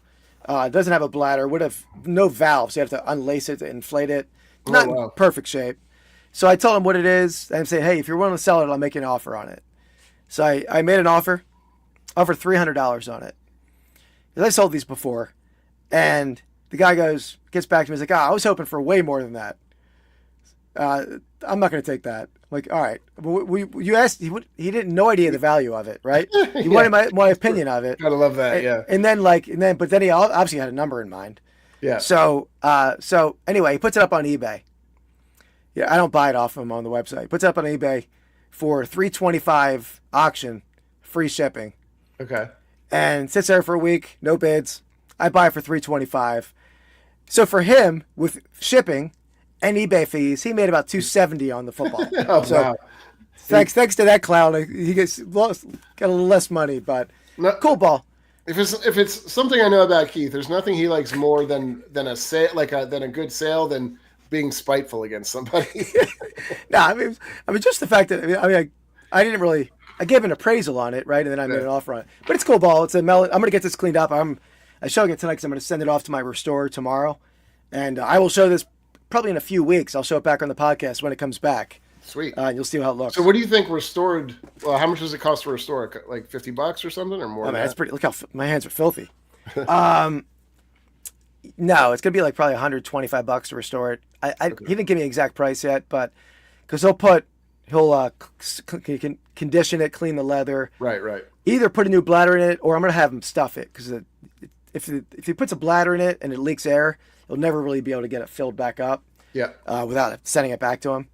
[SPEAKER 1] It doesn't have a bladder. Would have no valves. You have to unlace it to inflate it. Not in perfect shape. So I told them what it is. And I'm saying, hey, if you're willing to sell it, I'll make you an offer on it. So I made an offer $300 on it. Because I sold these before. And the guy gets back to me. He's like, I was hoping for way more than that. I'm not going to take that. I'm like, all right. You asked, he didn't no idea the value of it, right? He wanted my opinion of it.
[SPEAKER 2] Gotta love that, yeah.
[SPEAKER 1] And then he obviously had a number in mind.
[SPEAKER 2] Yeah.
[SPEAKER 1] So anyway, he puts it up on eBay. Yeah, I don't buy it off him on the website. He puts it up on eBay for $325 auction, free shipping.
[SPEAKER 2] Okay.
[SPEAKER 1] And sits there for a week, no bids. I buy it for $325. So for him, with shipping and eBay fees, he made about $270 on the football.
[SPEAKER 2] Wow.
[SPEAKER 1] Thanks to that clown, he got a little less money, but cool ball.
[SPEAKER 2] If it's something I know about Keith, there's nothing he likes more than a sale, than a good sale, than being spiteful against somebody.
[SPEAKER 1] No, I mean, just the fact that I gave an appraisal on it, right, and then I made an offer on it. But it's cool ball. It's a melon. I'm gonna get this cleaned up. I'm showing it tonight because I'm gonna send it off to my restorer tomorrow, and I will show this probably in a few weeks. I'll show it back on the podcast when it comes back.
[SPEAKER 2] Sweet.
[SPEAKER 1] And you'll see how it looks.
[SPEAKER 2] So what do you think restored? Well, how much does it cost to restore? Like $50 or something, or more?
[SPEAKER 1] Oh man, that's pretty. Look how my hands are filthy. No, it's gonna be like probably $125 to restore it. He didn't give me an exact price yet, but because he'll condition it, clean the leather.
[SPEAKER 2] Right.
[SPEAKER 1] Either put a new bladder in it, or I'm gonna have him stuff it because if he puts a bladder in it and it leaks air, he'll never really be able to get it filled back up.
[SPEAKER 2] Yeah.
[SPEAKER 1] Without sending it back to him.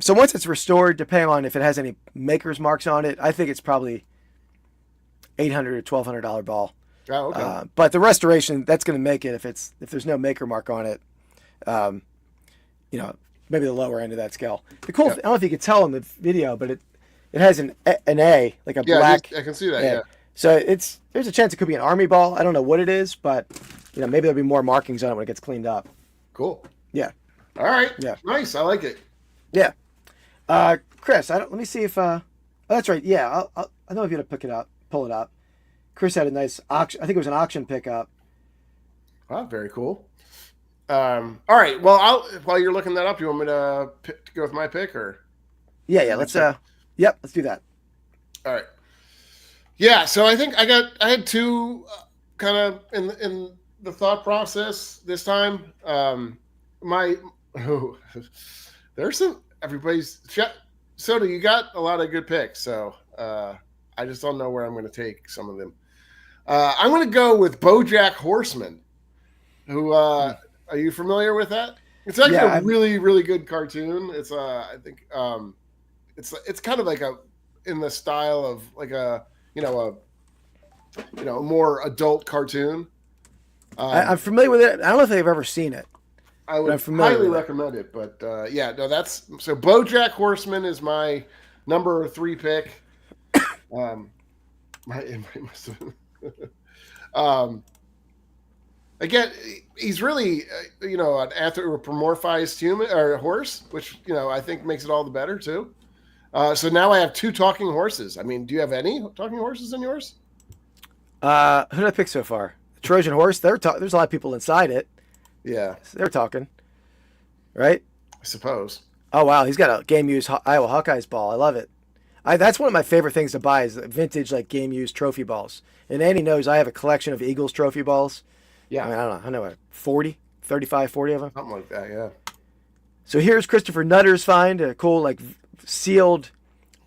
[SPEAKER 1] So once it's restored, depending on if it has any maker's marks on it, I think it's probably $800 or $1,200 ball.
[SPEAKER 2] Oh, okay.
[SPEAKER 1] But the restoration, that's going to make it if there's no maker mark on it. Maybe the lower end of that scale. The cool, I don't know if you could tell in the video, but it has an A, like a black.
[SPEAKER 2] I can see that. Yeah.
[SPEAKER 1] So there's a chance it could be an army ball. I don't know what it is, but maybe there'll be more markings on it when it gets cleaned up.
[SPEAKER 2] Cool.
[SPEAKER 1] Yeah.
[SPEAKER 2] All right.
[SPEAKER 1] Yeah.
[SPEAKER 2] Nice. I like it.
[SPEAKER 1] Yeah. Chris, let me see if. Oh, that's right. Yeah. I know if you had to pull it up. Chris had a nice auction. I think it was an auction pickup.
[SPEAKER 2] Oh, very cool. All right. Well, while you're looking that up, you want me to go with my pick, or?
[SPEAKER 1] Yeah. Let's. Let's do that.
[SPEAKER 2] All right. Yeah. So I think I had two kind of in the thought process this time. There's everybody's Soda. You got a lot of good picks, so I just don't know where I'm going to take some of them. I'm going to go with BoJack Horseman. Who are you familiar with that? It's actually a really, really good cartoon. It's I think it's kind of like in the style of like a more adult cartoon.
[SPEAKER 1] I'm familiar with it. I don't know if I've ever seen it.
[SPEAKER 2] I would highly recommend it. But so BoJack Horseman is my number 3 pick. Again, he's really an anthropomorphized human or horse, which I think makes it all the better too. So now I have 2 talking horses. I mean, do you have any talking horses in yours?
[SPEAKER 1] Who did I pick so far? Trojan horse. There's a lot of people inside it.
[SPEAKER 2] Yeah,
[SPEAKER 1] they're talking, right?
[SPEAKER 2] I suppose.
[SPEAKER 1] Oh wow, he's got a game used Iowa Hawkeyes ball. I love it. That's one of my favorite things to buy is vintage like game used trophy balls. And Andy knows I have a collection of Eagles trophy balls.
[SPEAKER 2] Yeah.
[SPEAKER 1] I mean, I don't know, 40, 35, 40 of them.
[SPEAKER 2] Something like that, yeah.
[SPEAKER 1] So here's Christopher Nutter's find, a cool like sealed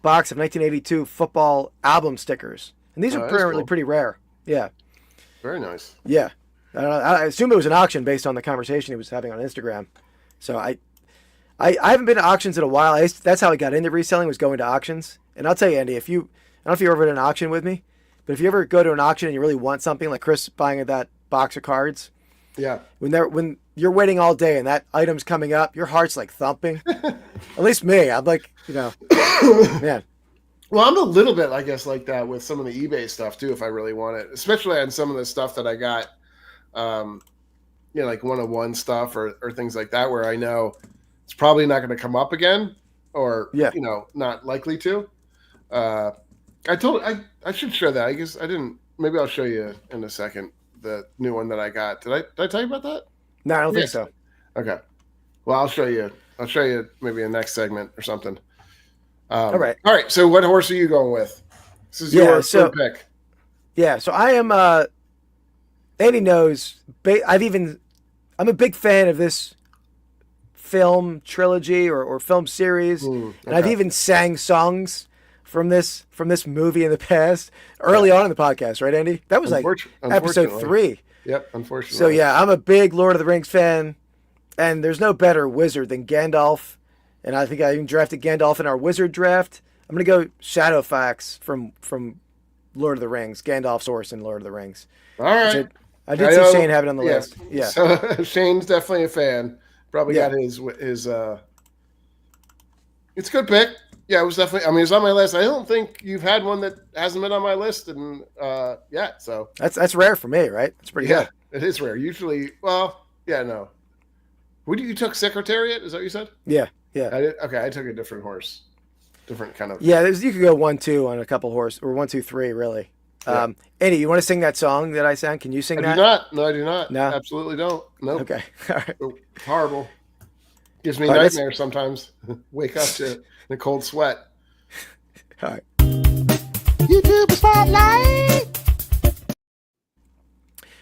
[SPEAKER 1] box of 1982 football album stickers. And these are
[SPEAKER 2] that's
[SPEAKER 1] apparently
[SPEAKER 2] cool.
[SPEAKER 1] pretty rare. Yeah.
[SPEAKER 2] Very nice.
[SPEAKER 1] Yeah. I don't know. I assume it was an auction based on the conversation he was having on Instagram. So I haven't been to auctions in a while. That's how I got into reselling, was going to auctions. And I'll tell you, Andy, I don't know if you ever did an auction with me, but if you ever go to an auction and you really want something, like Chris buying that box of cards,
[SPEAKER 2] Yeah.
[SPEAKER 1] when you're waiting all day and that item's coming up, your heart's like thumping. At least me. I'm like, man.
[SPEAKER 2] Well, I'm a little bit, I guess, like that with some of the eBay stuff too, if I really want it, especially on some of the stuff that I got, like one-on-one stuff or things like that, where I know it's probably not going to come up again, or not likely to. I should show that. I guess I didn't. Maybe I'll show you in a second the new one that I got. Did I tell you about that?
[SPEAKER 1] No, I don't think so.
[SPEAKER 2] Okay. Well, I'll show you maybe in the next segment or something.
[SPEAKER 1] All right.
[SPEAKER 2] So what horse are you going with? This is your third pick.
[SPEAKER 1] Yeah. So I am. Andy knows. I'm a big fan of this film trilogy or film series, and I've even sang songs from this movie in the past, early on in the podcast, right, Andy? That was like episode 3.
[SPEAKER 2] Yep, unfortunately.
[SPEAKER 1] So yeah, I'm a big Lord of the Rings fan, and there's no better wizard than Gandalf. And I think I even drafted Gandalf in our wizard draft. I'm gonna go Shadowfax from Lord of the Rings, Gandalf's horse in Lord of the Rings.
[SPEAKER 2] All right.
[SPEAKER 1] I did see Shane have it on the list. Yeah.
[SPEAKER 2] So Shane's definitely a fan. Probably got his. It's a good pick. Yeah, it was definitely. I mean, it's on my list. I don't think you've had one that hasn't been on my list, and yet. So
[SPEAKER 1] that's rare for me, right? It's pretty good.
[SPEAKER 2] It is rare. Usually, no. You took Secretariat? Is that what you said?
[SPEAKER 1] Yeah. Yeah.
[SPEAKER 2] I did. Okay, I took a different horse, different kind of.
[SPEAKER 1] Yeah, you could go 1-2 on a couple horse, or 1-2-3 really. Yeah. Andy, you want to sing that song that I sang? Can you sing that?
[SPEAKER 2] I do not. No, I do not.
[SPEAKER 1] No,
[SPEAKER 2] absolutely don't. Nope.
[SPEAKER 1] Okay. All right.
[SPEAKER 2] It's horrible. Gives me nightmares sometimes. Wake up to the cold sweat.
[SPEAKER 1] All right.
[SPEAKER 6] YouTube Spotlight.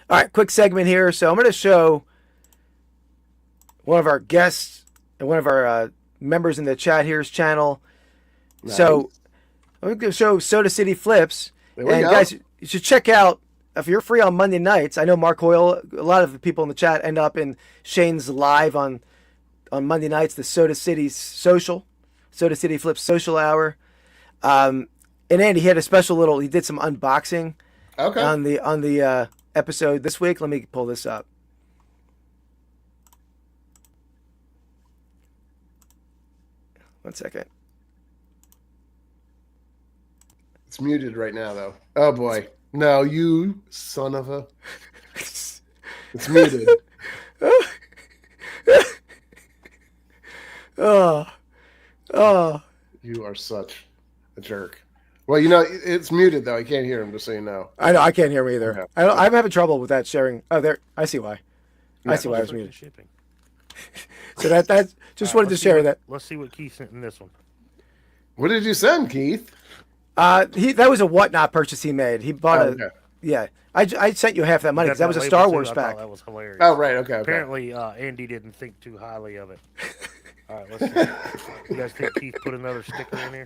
[SPEAKER 1] All right, quick segment here. So I'm going to show one of our guests and one of our members in the chat here's channel. Nice. So I'm going to show Soda City Flips. And guys, you should check out, if you're free on Monday nights, I know Mark Hoyle, a lot of the people in the chat end up in Shane's live on Monday nights, the Soda City Flips social hour. And Andy, he had a special he did some unboxing on the episode this week. Let me pull this up. One second.
[SPEAKER 2] It's muted right now, though. Oh, boy. No, you son of a... It's muted.
[SPEAKER 1] Oh.
[SPEAKER 2] You are such a jerk. Well, it's muted, though. I can't hear him, just so you know.
[SPEAKER 1] I know. I can't hear him either.
[SPEAKER 2] Okay.
[SPEAKER 1] I'm having trouble with that sharing. Oh, there. I see why. I see why I was muted.
[SPEAKER 7] Shipping.
[SPEAKER 1] So that's just wanted to share that.
[SPEAKER 7] Let's see what Keith sent in this one.
[SPEAKER 2] What did you send, Keith?
[SPEAKER 1] That was a whatnot purchase he made. He bought yeah. I sent you half that money because that was a Star Wars pack.
[SPEAKER 7] That was hilarious.
[SPEAKER 2] Oh, right. Okay.
[SPEAKER 7] Apparently, Andy didn't think too highly of it. All right, let's see. You guys think Keith put another sticker in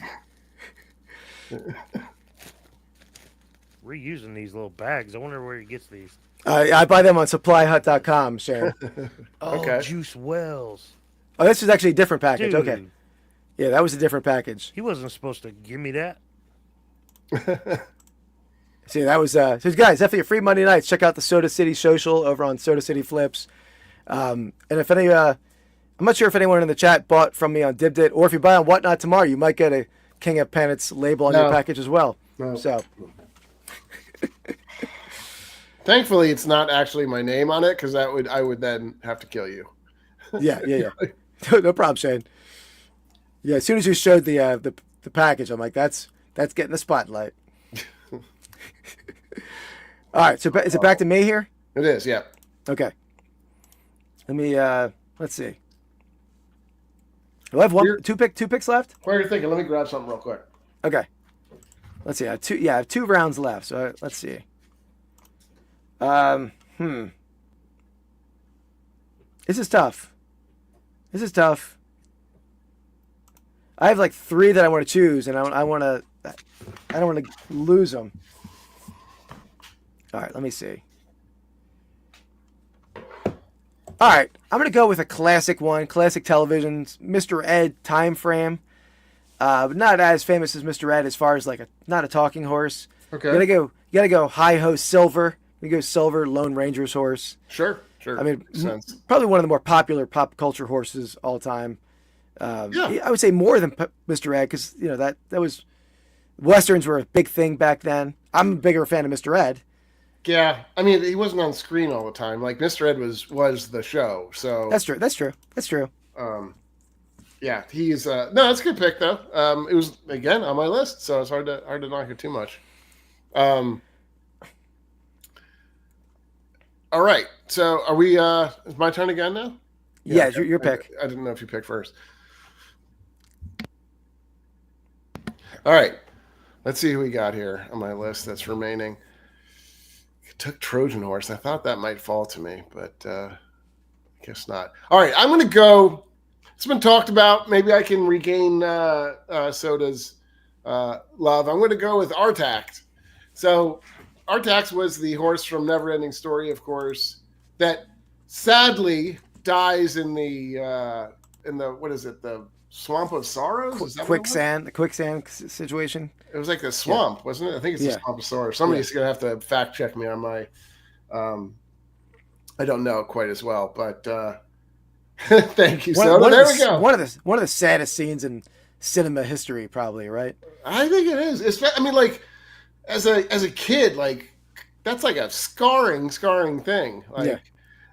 [SPEAKER 7] here? Reusing these little bags. I wonder where he gets these.
[SPEAKER 1] I buy them on supplyhut.com, Sharon.
[SPEAKER 2] Okay.
[SPEAKER 7] Juice Wells.
[SPEAKER 1] Oh, this is actually a different package.
[SPEAKER 7] Dude.
[SPEAKER 1] Okay. Yeah, that was a different package.
[SPEAKER 7] He wasn't supposed to give me that.
[SPEAKER 1] See, that was so guys, definitely a free Monday nights. Check out the Soda City Social over on Soda City Flips. And if any I'm not sure if anyone in the chat bought from me on Dibdit, or if you buy on Whatnot tomorrow, you might get a King of Pennants label on your package as well.
[SPEAKER 2] No.
[SPEAKER 1] So
[SPEAKER 2] thankfully it's not actually my name on it, because I would then have to kill you.
[SPEAKER 1] Yeah. No problem, Shane. Yeah, as soon as you showed the package, I'm like, that's getting the spotlight. All right, so is it back to me here?
[SPEAKER 2] It is, yeah.
[SPEAKER 1] Okay. Let me let's see. Do I have two picks left?
[SPEAKER 2] While you're thinking, let me grab something real quick.
[SPEAKER 1] Okay. Let's see. I have two rounds left. So let's see. This is tough. This is tough. I have like 3 that I want to choose, and I don't want to lose them. All right, let me see. All right, I'm going to go with a classic one, classic television's Mr. Ed time frame. But not as famous as Mr. Ed as far as like not a talking horse.
[SPEAKER 2] Okay.
[SPEAKER 1] You gotta go Hi-Ho Silver. You go Silver, Lone Ranger's horse.
[SPEAKER 2] Sure.
[SPEAKER 1] I mean,
[SPEAKER 2] Makes sense.
[SPEAKER 1] probably one of the more popular pop culture horses all time.
[SPEAKER 2] Yeah.
[SPEAKER 1] I would say more than Mr. Ed because that was Westerns were a big thing back then. I'm a bigger fan of Mr. Ed.
[SPEAKER 2] Yeah, I mean, he wasn't on screen all the time. Like Mr. Ed was the show. So
[SPEAKER 1] That's true.
[SPEAKER 2] Yeah, he's no, that's a good pick though. It was again on my list, so it's hard to knock it too much. All right, so are we? Is my turn again now?
[SPEAKER 1] Yeah, it's your pick.
[SPEAKER 2] I didn't know if you picked first. All right, let's see who we got here on my list that's remaining. Took Trojan horse. I thought that might fall to me, but I guess not. All right, I'm going to go. It's been talked about. Maybe I can regain Soda's love. I'm going to go with Artax. So Artax was the horse from Neverending Story, of course, that sadly dies in the what is it? The Swamp of Sorrows? Is that
[SPEAKER 1] The quicksand situation.
[SPEAKER 2] it was like a swamp, wasn't it? I think it's the Swamp of Sorrows. Somebody's going to have to fact check me on my I don't know quite as well, but thank you, Soda. There we go.
[SPEAKER 1] One of the saddest scenes in cinema history, probably, right?
[SPEAKER 2] I think it is. I mean, like as a kid, like that's like a scarring thing. Like,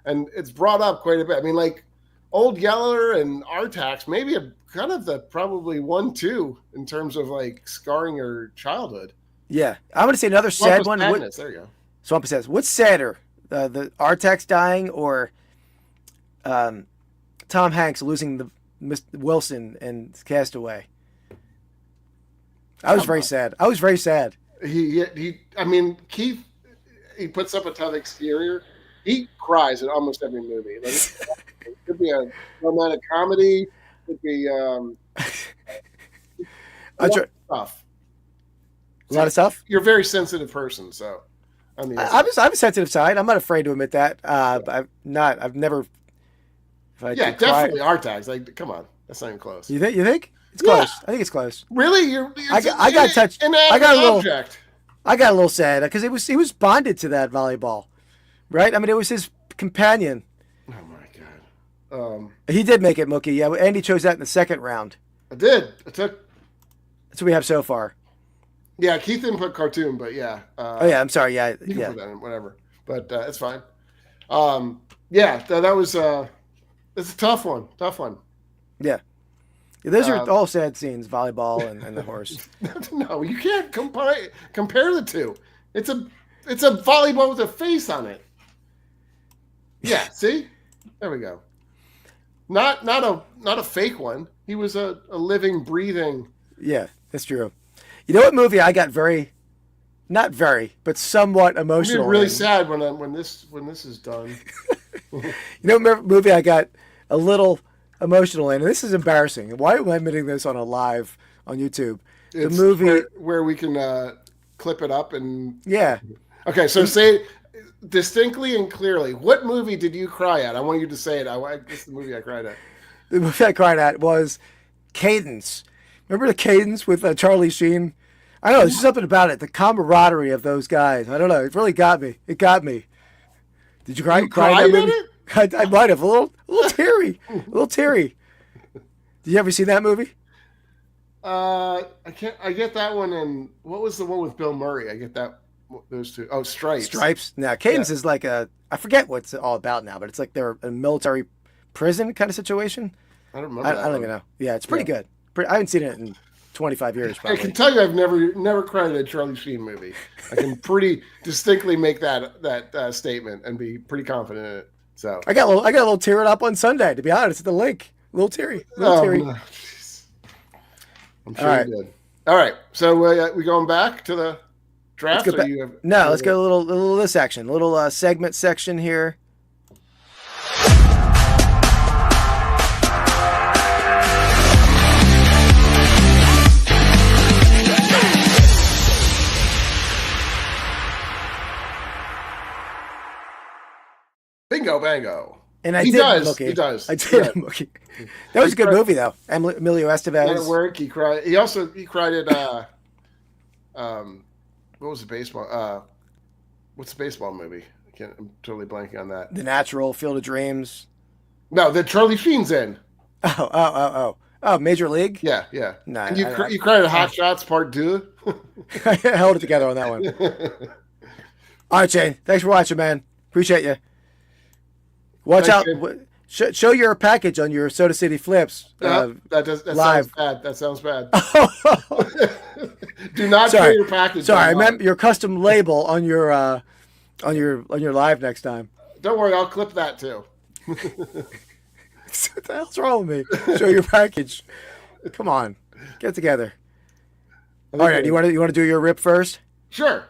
[SPEAKER 2] and it's brought up quite a bit. I mean, like Old Yeller and Artax, maybe kind of the probably 1-2 in terms of like scarring your childhood.
[SPEAKER 1] Yeah, I'm going to say another sad one.
[SPEAKER 2] There you go.
[SPEAKER 1] Swamp of Sadness. What's sadder, the Artax dying or Tom Hanks losing the Wilson and Castaway? I was very sad.
[SPEAKER 2] He. I mean, Keith. He puts up a tough exterior. He cries in almost every movie. Like, it could be a romantic comedy. It could be stuff.
[SPEAKER 1] A lot of stuff.
[SPEAKER 2] You're a very sensitive person, so I mean,
[SPEAKER 1] I'm a sensitive side. I'm not afraid to admit that. I've never.
[SPEAKER 2] Definitely Artax. Like, come on, that's not even close.
[SPEAKER 1] You think? It's close. I think it's close.
[SPEAKER 2] Really?
[SPEAKER 1] I got touched. I got a little.
[SPEAKER 2] Object.
[SPEAKER 1] I got a little sad because he was bonded to that volleyball, right? I mean, it was his companion.
[SPEAKER 2] Oh my god.
[SPEAKER 1] He did make it, Mookie. Yeah, Andy chose that in the second round.
[SPEAKER 2] I did. That's
[SPEAKER 1] what we have so far.
[SPEAKER 2] Yeah, Keith didn't put cartoon, but yeah.
[SPEAKER 1] I'm sorry. Yeah,
[SPEAKER 2] you can put that in, whatever. But it's fine. That was it's a tough one.
[SPEAKER 1] Yeah. Those are all sad scenes, volleyball and the horse.
[SPEAKER 2] No, you can't compare the two. It's a volleyball with a face on it. Yeah, see? There we go. Not a fake one. He was a living, breathing.
[SPEAKER 1] Yeah, that's true. You know what movie I got not very, but somewhat emotional.
[SPEAKER 2] I'm really sad when this is done.
[SPEAKER 1] You know what movie I got a little emotional in, and this is embarrassing. Why am I admitting this on a live on YouTube? The movie
[SPEAKER 2] where we can clip it up and Okay, so say distinctly and clearly, what movie did you cry at? I want you to say it. This is the movie I cried at.
[SPEAKER 1] The movie I cried at was Cadence. Remember the Cadence with Charlie Sheen? I don't know. There's just something about it. The camaraderie of those guys. I don't know. It really got me. It got me. Did you cry?
[SPEAKER 2] You cried
[SPEAKER 1] at
[SPEAKER 2] it?
[SPEAKER 1] I might have. A little teary. Did you ever see that movie?
[SPEAKER 2] I get that one. And what was the one with Bill Murray? I get that. Those two. Oh, Stripes. Now,
[SPEAKER 1] Cadence is like I forget what it's all about now, but it's like they're a military prison kind of situation.
[SPEAKER 2] I don't remember.
[SPEAKER 1] I don't even know. Yeah, it's pretty good. I haven't seen it in 25 years. Probably.
[SPEAKER 2] I can tell you, I've never cried at a Charlie Sheen movie. I can pretty distinctly make that statement and be pretty confident in it. So
[SPEAKER 1] I got a little teared up on Sunday. To be honest, at the link, a little teary.
[SPEAKER 2] No, I'm sure you did. All right, so we going back to the draft?
[SPEAKER 1] Let's go a little this section, a little segment section here.
[SPEAKER 2] Django.
[SPEAKER 1] And I
[SPEAKER 2] He
[SPEAKER 1] did
[SPEAKER 2] does.
[SPEAKER 1] Mookie.
[SPEAKER 2] He does.
[SPEAKER 1] I did
[SPEAKER 2] Yeah.
[SPEAKER 1] Mookie. That was a good movie though. Emilio
[SPEAKER 2] Not at
[SPEAKER 1] Estevez.
[SPEAKER 2] work. He cried. He cried at what was the baseball? What's the baseball movie? I'm totally blanking on that.
[SPEAKER 1] The Natural, Field of Dreams.
[SPEAKER 2] No, that Charlie Sheen's in.
[SPEAKER 1] Oh, Major League?
[SPEAKER 2] Yeah.
[SPEAKER 1] No,
[SPEAKER 2] And you cried at Hot Shots Part 2?
[SPEAKER 1] I held it together on that one. All right, Shane. Thanks for watching, man. Appreciate you. Watch
[SPEAKER 2] Thanks,
[SPEAKER 1] out. Show your package on your Soda City Flips.
[SPEAKER 2] That
[SPEAKER 1] live.
[SPEAKER 2] sounds bad. That sounds bad. Do not show your package.
[SPEAKER 1] Sorry, I meant your custom label on your live next time.
[SPEAKER 2] Don't worry, I'll clip that too.
[SPEAKER 1] What the hell's wrong with me? Show your package. Come on, get together. All right, you want to do your rip first?
[SPEAKER 2] Sure.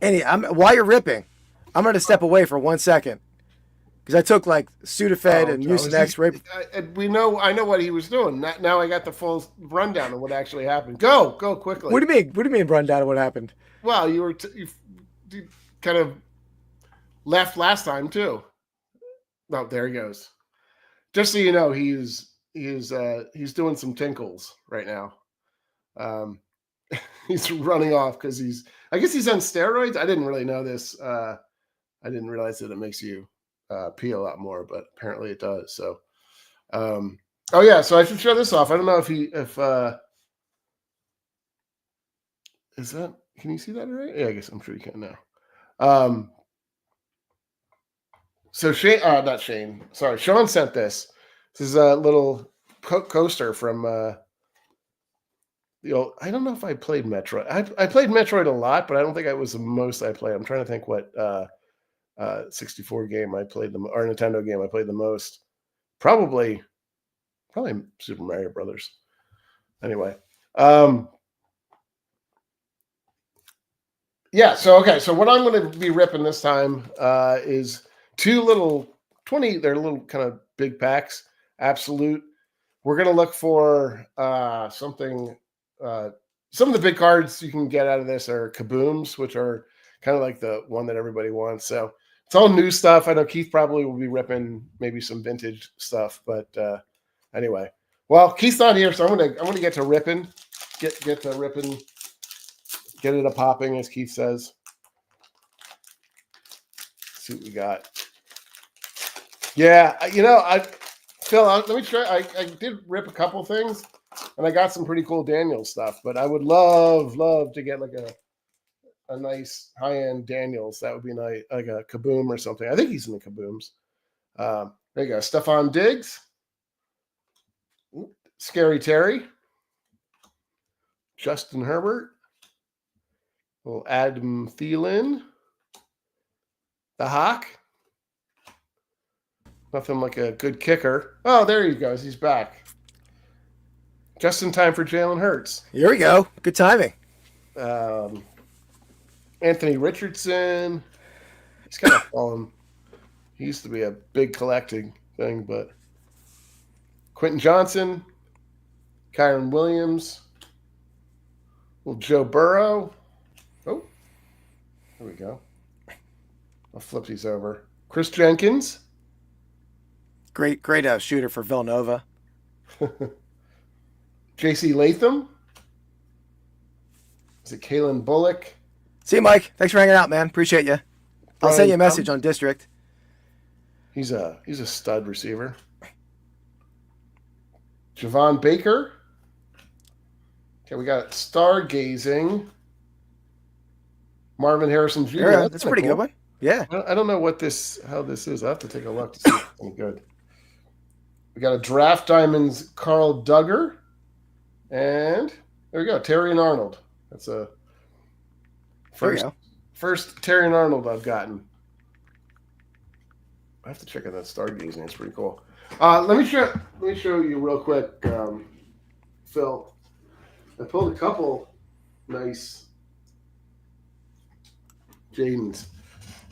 [SPEAKER 1] While you're ripping, I'm going to step away for 1 second because I took like Sudafed and Mucinex.
[SPEAKER 2] I know what he was doing. Now I got the full rundown of what actually happened. Go quickly.
[SPEAKER 1] What do you mean? What do you mean rundown of what happened?
[SPEAKER 2] Well, you kind of left last time too. Oh, there he goes. Just so you know, he's doing some tinkles right now. He's running off because I guess he's on steroids. I didn't really know this. I didn't realize that it makes you pee a lot more, but apparently it does. So, so I should show this off. I don't know if is that, can you see that all right? Yeah, I guess I'm sure you can now. So Sean sent this. This is a little coaster from I don't know if I played Metroid. I played Metroid a lot, but I don't think it was the most I played. I'm trying to think what 64 game I played or Nintendo game I played the most. Probably Super Mario Brothers. Anyway. So what I'm going to be ripping this time is two little 20. They're little kind of big packs. Absolute. We're going to look for something. Some of the big cards you can get out of this are kabooms, which are kind of like the one that everybody wants. So it's all new stuff. I know Keith probably will be ripping maybe some vintage stuff, but anyway. Well, Keith's not here, so I'm gonna get to ripping. Get to ripping. Get it a popping, as Keith says. Let's see what we got. Yeah, Phil, let me try. I did rip a couple things, and I got some pretty cool Daniels stuff. But I would love to get like a nice high-end Daniels. That would be nice, like a Kaboom or something. I think he's in the Kabooms. There you go. Stephon Diggs. Scary Terry. Justin Herbert. Little Adam Thielen. The Hawk. Nothing like a good kicker. Oh, there he goes. He's back. Just in time for Jalen Hurts.
[SPEAKER 1] Here we go. Good timing.
[SPEAKER 2] Anthony Richardson. He's kind of fallen. He used to be a big collecting thing, but Quentin Johnson, Kyron Williams, little Joe Burrow. Oh, there we go. I'll flip these over. Chris Jenkins.
[SPEAKER 1] Great shooter for Villanova.
[SPEAKER 2] J.C. Latham. Is it Kalen Bullock?
[SPEAKER 1] See you, Mike. Thanks for hanging out, man. Appreciate you. I'll send you a message on District.
[SPEAKER 2] He's a stud receiver. Javon Baker. Okay, we got Stargazing. Marvin Harrison Jr.
[SPEAKER 1] Yeah, that's a pretty good one. Yeah.
[SPEAKER 2] I don't know how this is. I have to take a look to see if it's any good. We got a Draft Diamonds Carl Duggar. And there we go, Terry and Arnold. That's a first Terry and Arnold I've gotten. I have to check out that stargazing. It's pretty cool. Let me show you real quick, Phil. I pulled a couple nice Jadens.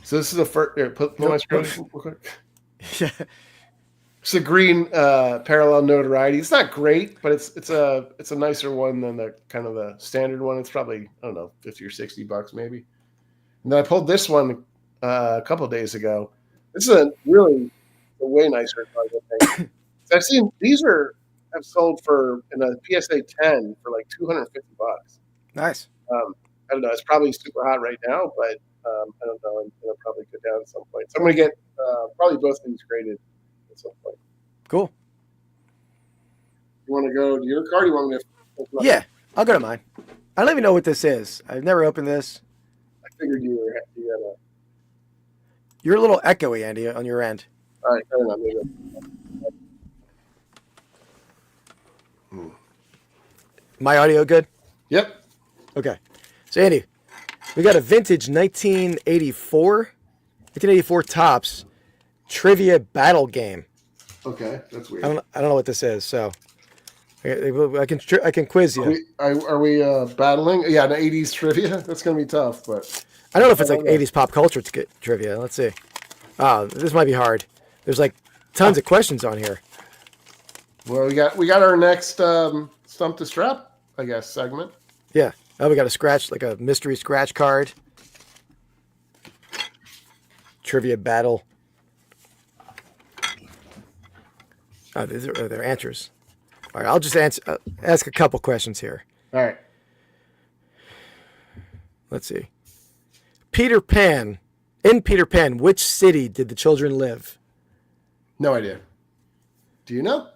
[SPEAKER 2] So this is the first. Here, put my screen real quick.
[SPEAKER 1] Yeah.
[SPEAKER 2] It's a green parallel notoriety. It's not great, but it's a nicer one than the kind of the standard one. It's probably, I don't know, $50 or $60 maybe. And then I pulled this one a couple of days ago. This is a way nicer card, I think. I've seen these have sold for in a PSA 10 for like $250.
[SPEAKER 1] Nice.
[SPEAKER 2] I don't know. It's probably super hot right now, but I don't know. It'll probably go down at some point. So I'm going to get probably both of these graded at some point.
[SPEAKER 1] Cool.
[SPEAKER 2] You want to go to your card? Or you want me to?
[SPEAKER 1] Yeah, I'll go to mine. I don't even know what this is. I've never opened this.
[SPEAKER 2] I figured you had a.
[SPEAKER 1] You're a little echoey, Andy, on your end.
[SPEAKER 2] All right, I don't know. Maybe.
[SPEAKER 1] My audio good?
[SPEAKER 2] Yep.
[SPEAKER 1] Okay. So, Andy, we got a vintage 1984 Topps trivia battle game.
[SPEAKER 2] Okay, that's weird.
[SPEAKER 1] I don't know what this is, so I can quiz you.
[SPEAKER 2] Are we battling? Yeah, the 80s trivia. That's gonna be tough, but
[SPEAKER 1] I don't know if it's like 80s pop culture trivia. Let's see. Oh, this might be hard. There's like tons of questions on here.
[SPEAKER 2] Well, we got our next Stump the Strap, I guess, segment.
[SPEAKER 1] Yeah. Oh, we got a mystery scratch card. Trivia battle. Oh, these are their answers. All right, I'll just ask a couple questions here.
[SPEAKER 2] All right.
[SPEAKER 1] Let's see. In Peter Pan, which city did the children live?
[SPEAKER 2] No idea. Do you know?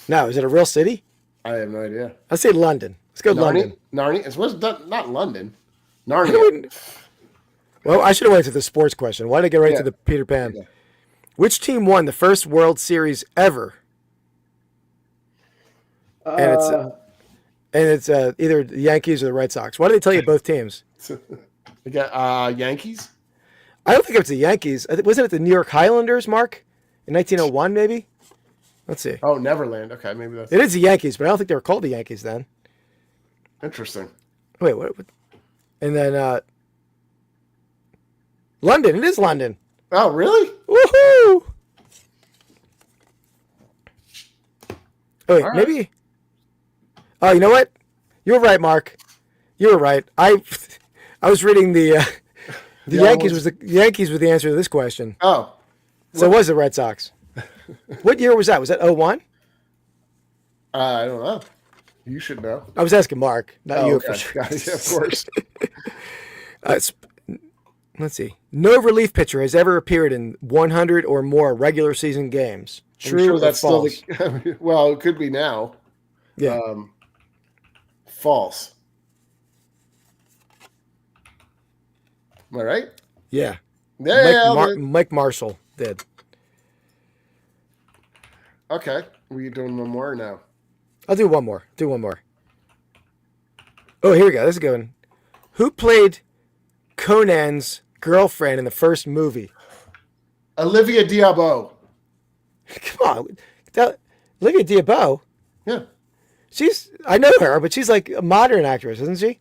[SPEAKER 1] No, is it a real city?
[SPEAKER 2] I have no idea.
[SPEAKER 1] I'll say London. Let's go London.
[SPEAKER 2] Narnia? It was not London. Narnia.
[SPEAKER 1] Well, I should have went to the sports question. Why did I get right to the Peter Pan?
[SPEAKER 2] Yeah.
[SPEAKER 1] Which team won the first World Series ever? And it's either the Yankees or the Red Sox. Why do they tell you both teams?
[SPEAKER 2] We got Yankees.
[SPEAKER 1] I don't think it was the Yankees. Wasn't it the New York Highlanders, Mark? In 1901, maybe? Let's see.
[SPEAKER 2] Oh, Neverland. Okay, maybe that's
[SPEAKER 1] It is the Yankees, but I don't think they were called the Yankees then.
[SPEAKER 2] interesting.
[SPEAKER 1] Wait, what? And then London. It is London.
[SPEAKER 2] Oh, really?
[SPEAKER 1] Woohoo! Oh, wait,
[SPEAKER 2] All right.
[SPEAKER 1] maybe. Oh, you know what? You were right, Mark. You were right. I was reading the Yankees was the answer to this question.
[SPEAKER 2] Oh,
[SPEAKER 1] So it was the Red Sox. What year was that? Was that 01?
[SPEAKER 2] I don't know. You should know.
[SPEAKER 1] I was asking Mark, not you
[SPEAKER 2] okay.
[SPEAKER 1] for sure.
[SPEAKER 2] Yeah, of course.
[SPEAKER 1] Let's see. No relief pitcher has ever appeared in 100 or more regular season games. True
[SPEAKER 2] I'm sure
[SPEAKER 1] or
[SPEAKER 2] that's
[SPEAKER 1] false?
[SPEAKER 2] still well, it could be now.
[SPEAKER 1] Yeah.
[SPEAKER 2] False. Am I right?
[SPEAKER 1] Yeah.
[SPEAKER 2] Yeah.
[SPEAKER 1] Mike Marshall did.
[SPEAKER 2] Okay. We doing one more now?
[SPEAKER 1] I'll do one more. Oh, here we go. This is a good one. Who played Conan's girlfriend in the first movie?
[SPEAKER 2] Olivia Diabo.
[SPEAKER 1] Come on. Olivia Diabo?
[SPEAKER 2] Yeah.
[SPEAKER 1] I know her, but she's like a modern actress, isn't she?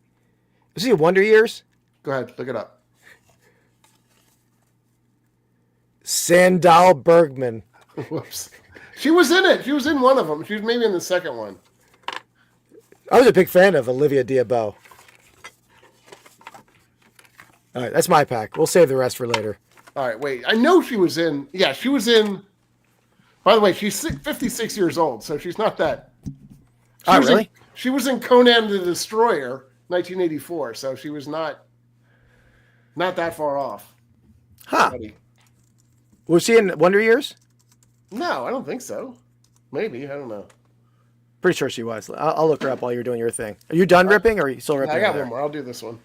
[SPEAKER 1] Is she a Wonder Years?
[SPEAKER 2] Go ahead. Look it up.
[SPEAKER 1] Sandal Bergman.
[SPEAKER 2] Whoops. She was in it. She was in one of them. She was maybe in the second one.
[SPEAKER 1] I was a big fan of Olivia Diabo. All right, that's my pack. We'll save the rest for later.
[SPEAKER 2] All right, wait. I know she was in. Yeah, she was in. By the way, she's 56 years old, so she's not that.
[SPEAKER 1] Oh, really?
[SPEAKER 2] She was in Conan the Destroyer, 1984, so she was not that far off.
[SPEAKER 1] Huh.
[SPEAKER 2] Buddy.
[SPEAKER 1] Was she in Wonder Years?
[SPEAKER 2] No, I don't think so. Maybe. I don't know.
[SPEAKER 1] Pretty sure she was. I'll look her up while you're doing your thing. Are you done ripping, or are you still ripping?
[SPEAKER 2] I got
[SPEAKER 1] over there?
[SPEAKER 2] one more. I'll do this one.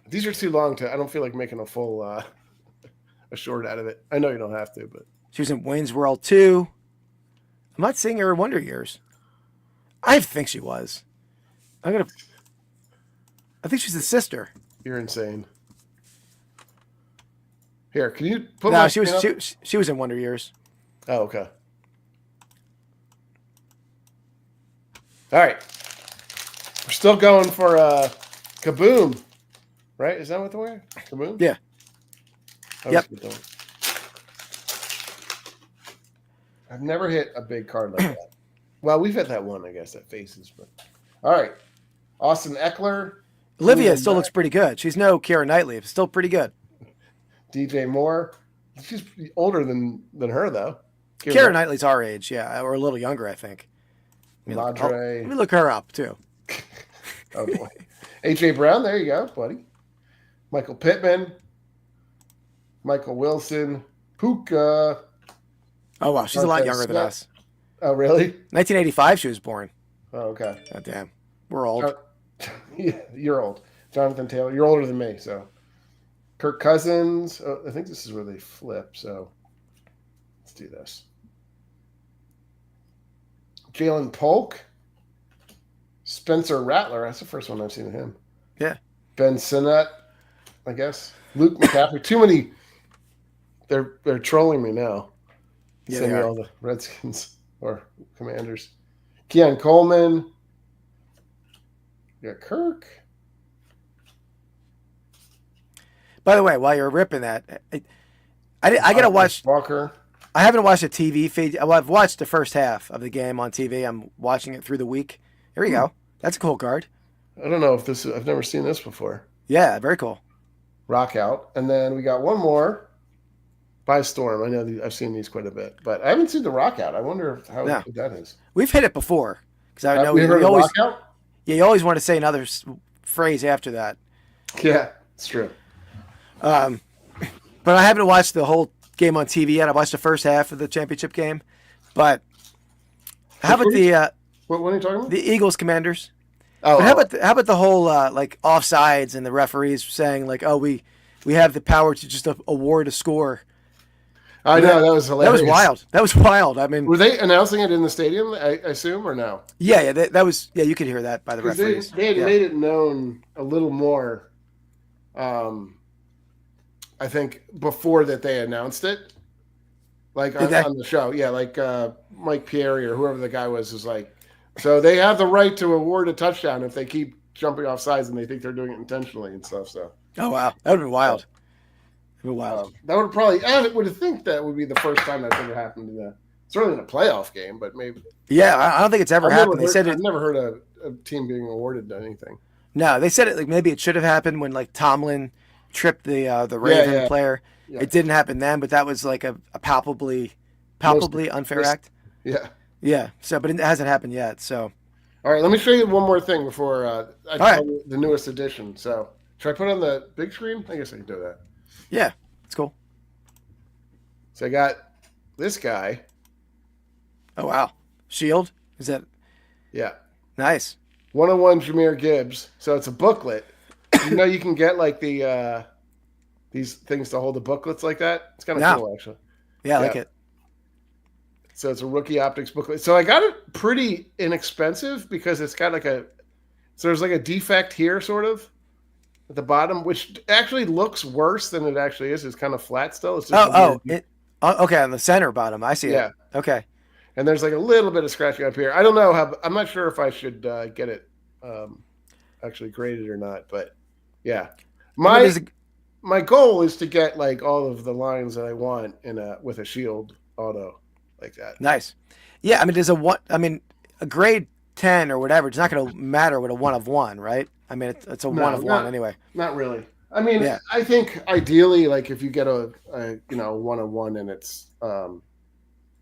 [SPEAKER 2] These are too long I don't feel like making a full a short out of it. I know you don't have to, but
[SPEAKER 1] She was in Wayne's World 2. I'm not seeing her in Wonder Years. I think she was. I think she's the sister.
[SPEAKER 2] you're insane. Here, can you put
[SPEAKER 1] No,
[SPEAKER 2] my
[SPEAKER 1] she was in Wonder Years.
[SPEAKER 2] Oh, okay. All right. We're still going for Kaboom. Right? Is that what the word? Kaboom?
[SPEAKER 1] Yeah. Yep.
[SPEAKER 2] I've never hit a big card like that. Well, we've hit that one, I guess, that faces. But all right. Austin Eckler.
[SPEAKER 1] Olivia still looks pretty good. She's no Keira Knightley. It's still pretty good.
[SPEAKER 2] DJ Moore. She's older than her though.
[SPEAKER 1] Keira Knightley's our age, yeah, or a little younger, I think.
[SPEAKER 2] Madre.
[SPEAKER 1] Let me look her up too.
[SPEAKER 2] Oh boy. AJ Brown, there you go, buddy. Michael Pittman, Michael Wilson, Puka.
[SPEAKER 1] Oh wow, she's a lot younger than us.
[SPEAKER 2] Oh really?
[SPEAKER 1] 1985, she was born.
[SPEAKER 2] Oh okay.
[SPEAKER 1] Oh damn, we're old.
[SPEAKER 2] Yeah, you're old. Jonathan Taylor, you're older than me, so. Kirk Cousins. Oh, I think this is where they flip, so let's do this. Jalen Polk. Spencer Rattler. That's the first one I've seen of him.
[SPEAKER 1] Yeah.
[SPEAKER 2] Ben Sinnott, I guess. Luke McCaffrey. Too many. They're trolling me now.
[SPEAKER 1] Yeah,
[SPEAKER 2] Sending
[SPEAKER 1] they
[SPEAKER 2] me
[SPEAKER 1] are.
[SPEAKER 2] all the Redskins or Commanders. Keon Coleman. You got Kirk.
[SPEAKER 1] By the way, while you're ripping that, I gotta watch.
[SPEAKER 2] Walker.
[SPEAKER 1] I haven't watched a TV feed. Well, I've watched the first half of the game on TV. I'm watching it through the week. Here we go. That's a cool card.
[SPEAKER 2] I don't know if this. I've never seen this before.
[SPEAKER 1] Yeah, very cool.
[SPEAKER 2] Rock out, and then we got one more. By Storm. I know I've seen these quite a bit, but I haven't seen the Rock out. I wonder how good that is.
[SPEAKER 1] We've hit it before because I know
[SPEAKER 2] we heard
[SPEAKER 1] we
[SPEAKER 2] of
[SPEAKER 1] always.
[SPEAKER 2] Rock out?
[SPEAKER 1] Yeah, you always want to say another phrase after that.
[SPEAKER 2] Yeah, it's true.
[SPEAKER 1] But I haven't watched the whole game on TV yet. I watched the first half of the championship game. But how about
[SPEAKER 2] what are you talking about?
[SPEAKER 1] the Eagles Commanders?
[SPEAKER 2] Oh,
[SPEAKER 1] But how about the whole like offsides and the referees saying like, oh, we have the power to just award a score.
[SPEAKER 2] I know that was hilarious.
[SPEAKER 1] That was wild. That was wild. I mean,
[SPEAKER 2] Were they announcing it in the stadium? I assume or no?
[SPEAKER 1] yeah, that was. Yeah, you could hear that by the referees.
[SPEAKER 2] They had
[SPEAKER 1] Yeah.
[SPEAKER 2] made it known a little more. I think before that they announced it, like on the show. Yeah, like Mike Pierre or whoever the guy was like, so they have the right to award a touchdown if they keep jumping off sides and they think they're doing it intentionally and stuff. So.
[SPEAKER 1] Oh wow, that would have been wild. Wild.
[SPEAKER 2] That would probably. I would think that would be the first time that's ever happened in a certainly in a playoff game, but maybe.
[SPEAKER 1] Yeah, I don't think it's ever happened.
[SPEAKER 2] I've never heard a team being awarded anything.
[SPEAKER 1] No, they said it like maybe it should have happened when like Tomlin tripped the Raven player.
[SPEAKER 2] Yeah.
[SPEAKER 1] It didn't happen then, but that was like a palpably unfair act.
[SPEAKER 2] Yeah.
[SPEAKER 1] Yeah. So, but it hasn't happened yet. So.
[SPEAKER 2] All right, let me show you one more thing before I tell
[SPEAKER 1] right.
[SPEAKER 2] you the newest edition. So, should I put it on the big screen? I guess I can do that.
[SPEAKER 1] Yeah, it's cool.
[SPEAKER 2] So I got this guy.
[SPEAKER 1] Oh wow, Shield is that?
[SPEAKER 2] Yeah.
[SPEAKER 1] Nice.
[SPEAKER 2] 101 Jameer Gibbs. So it's a booklet. You can get like the these things to hold the booklets like that. It's kind of cool actually.
[SPEAKER 1] Yeah, I like it.
[SPEAKER 2] So it's a rookie optics booklet. So I got it pretty inexpensive because it's got so there's like a defect here sort of at the bottom, which actually looks worse than it actually is. It's kind of flat still. It's just
[SPEAKER 1] okay, on the center bottom. I see it. Okay.
[SPEAKER 2] And there's like a little bit of scratching up here. I don't know I'm not sure if I should get it actually graded or not, but yeah. My goal is to get like all of the lines that I want with a Shield auto like that.
[SPEAKER 1] Nice. Yeah, I mean, a grade 10 or whatever, it's not going to matter with a 1 of 1, right? I mean, it's a 1 of 1 anyway.
[SPEAKER 2] Not really. I mean, I think ideally, like if you get a 1 of 1 and it's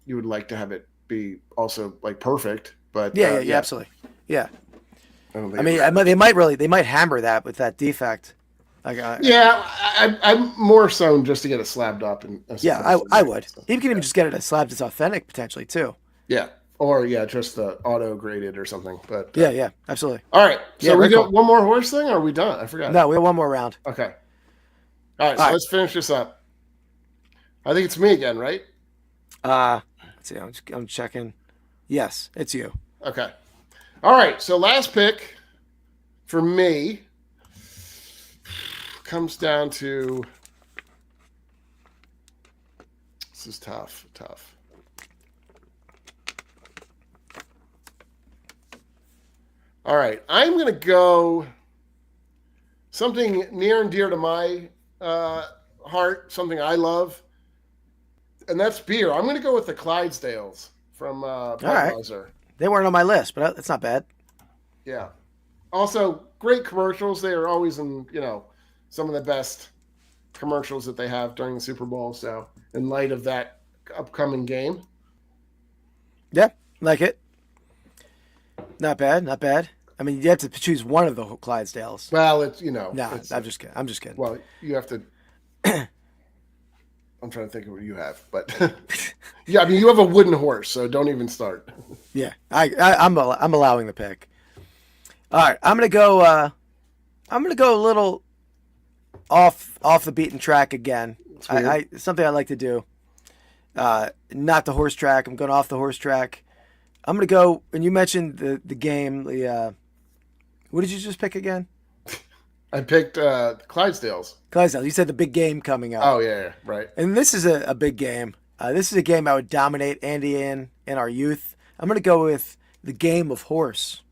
[SPEAKER 2] you would like to have it be also like perfect, but
[SPEAKER 1] yeah, absolutely. Yeah.
[SPEAKER 2] I mean,
[SPEAKER 1] they might hammer that with that defect.
[SPEAKER 2] I'm more so just to get it slabbed up and
[SPEAKER 1] I would. You can even just get it slabbed as authentic potentially too.
[SPEAKER 2] Yeah. Or just the auto graded or something. But
[SPEAKER 1] yeah, absolutely.
[SPEAKER 2] All right. So we got
[SPEAKER 1] cool.
[SPEAKER 2] one more horse thing, or are we done? I forgot.
[SPEAKER 1] No, we have one more round.
[SPEAKER 2] Okay. All right, so let's finish this up. I think it's me again, right?
[SPEAKER 1] Let's see. I'm checking. Yes, it's you.
[SPEAKER 2] Okay. All right. So last pick for me comes down to. This is tough. All right, I'm going to go something near and dear to my heart, something I love, and that's beer. I'm going to go with the Clydesdales from Budweiser.
[SPEAKER 1] Right. They weren't on my list, but it's not bad.
[SPEAKER 2] Yeah. Also, great commercials. They are always in, some of the best commercials that they have during the Super Bowl. So, in light of that upcoming game,
[SPEAKER 1] Yeah, like it. Not bad, not bad. I mean, you have to choose one of the Clydesdales.
[SPEAKER 2] well, it's
[SPEAKER 1] No,
[SPEAKER 2] it's,
[SPEAKER 1] I'm just kidding. I'm just kidding.
[SPEAKER 2] well, you have to. I'm trying to think of what you have, but yeah, I mean, you have a wooden horse, so don't even start.
[SPEAKER 1] Yeah, I'm allowing the pick. All right, I'm gonna go a little off the beaten track again. Something I like to do. Not the horse track. I'm going off the horse track. I'm gonna go. And you mentioned the game. What did you just pick again?
[SPEAKER 2] I picked Clydesdales.
[SPEAKER 1] Clydesdale. You said the big game coming up.
[SPEAKER 2] Oh yeah, right.
[SPEAKER 1] And this is a big game. This is a game I would dominate Andy in our youth. I'm gonna go with the game of horse.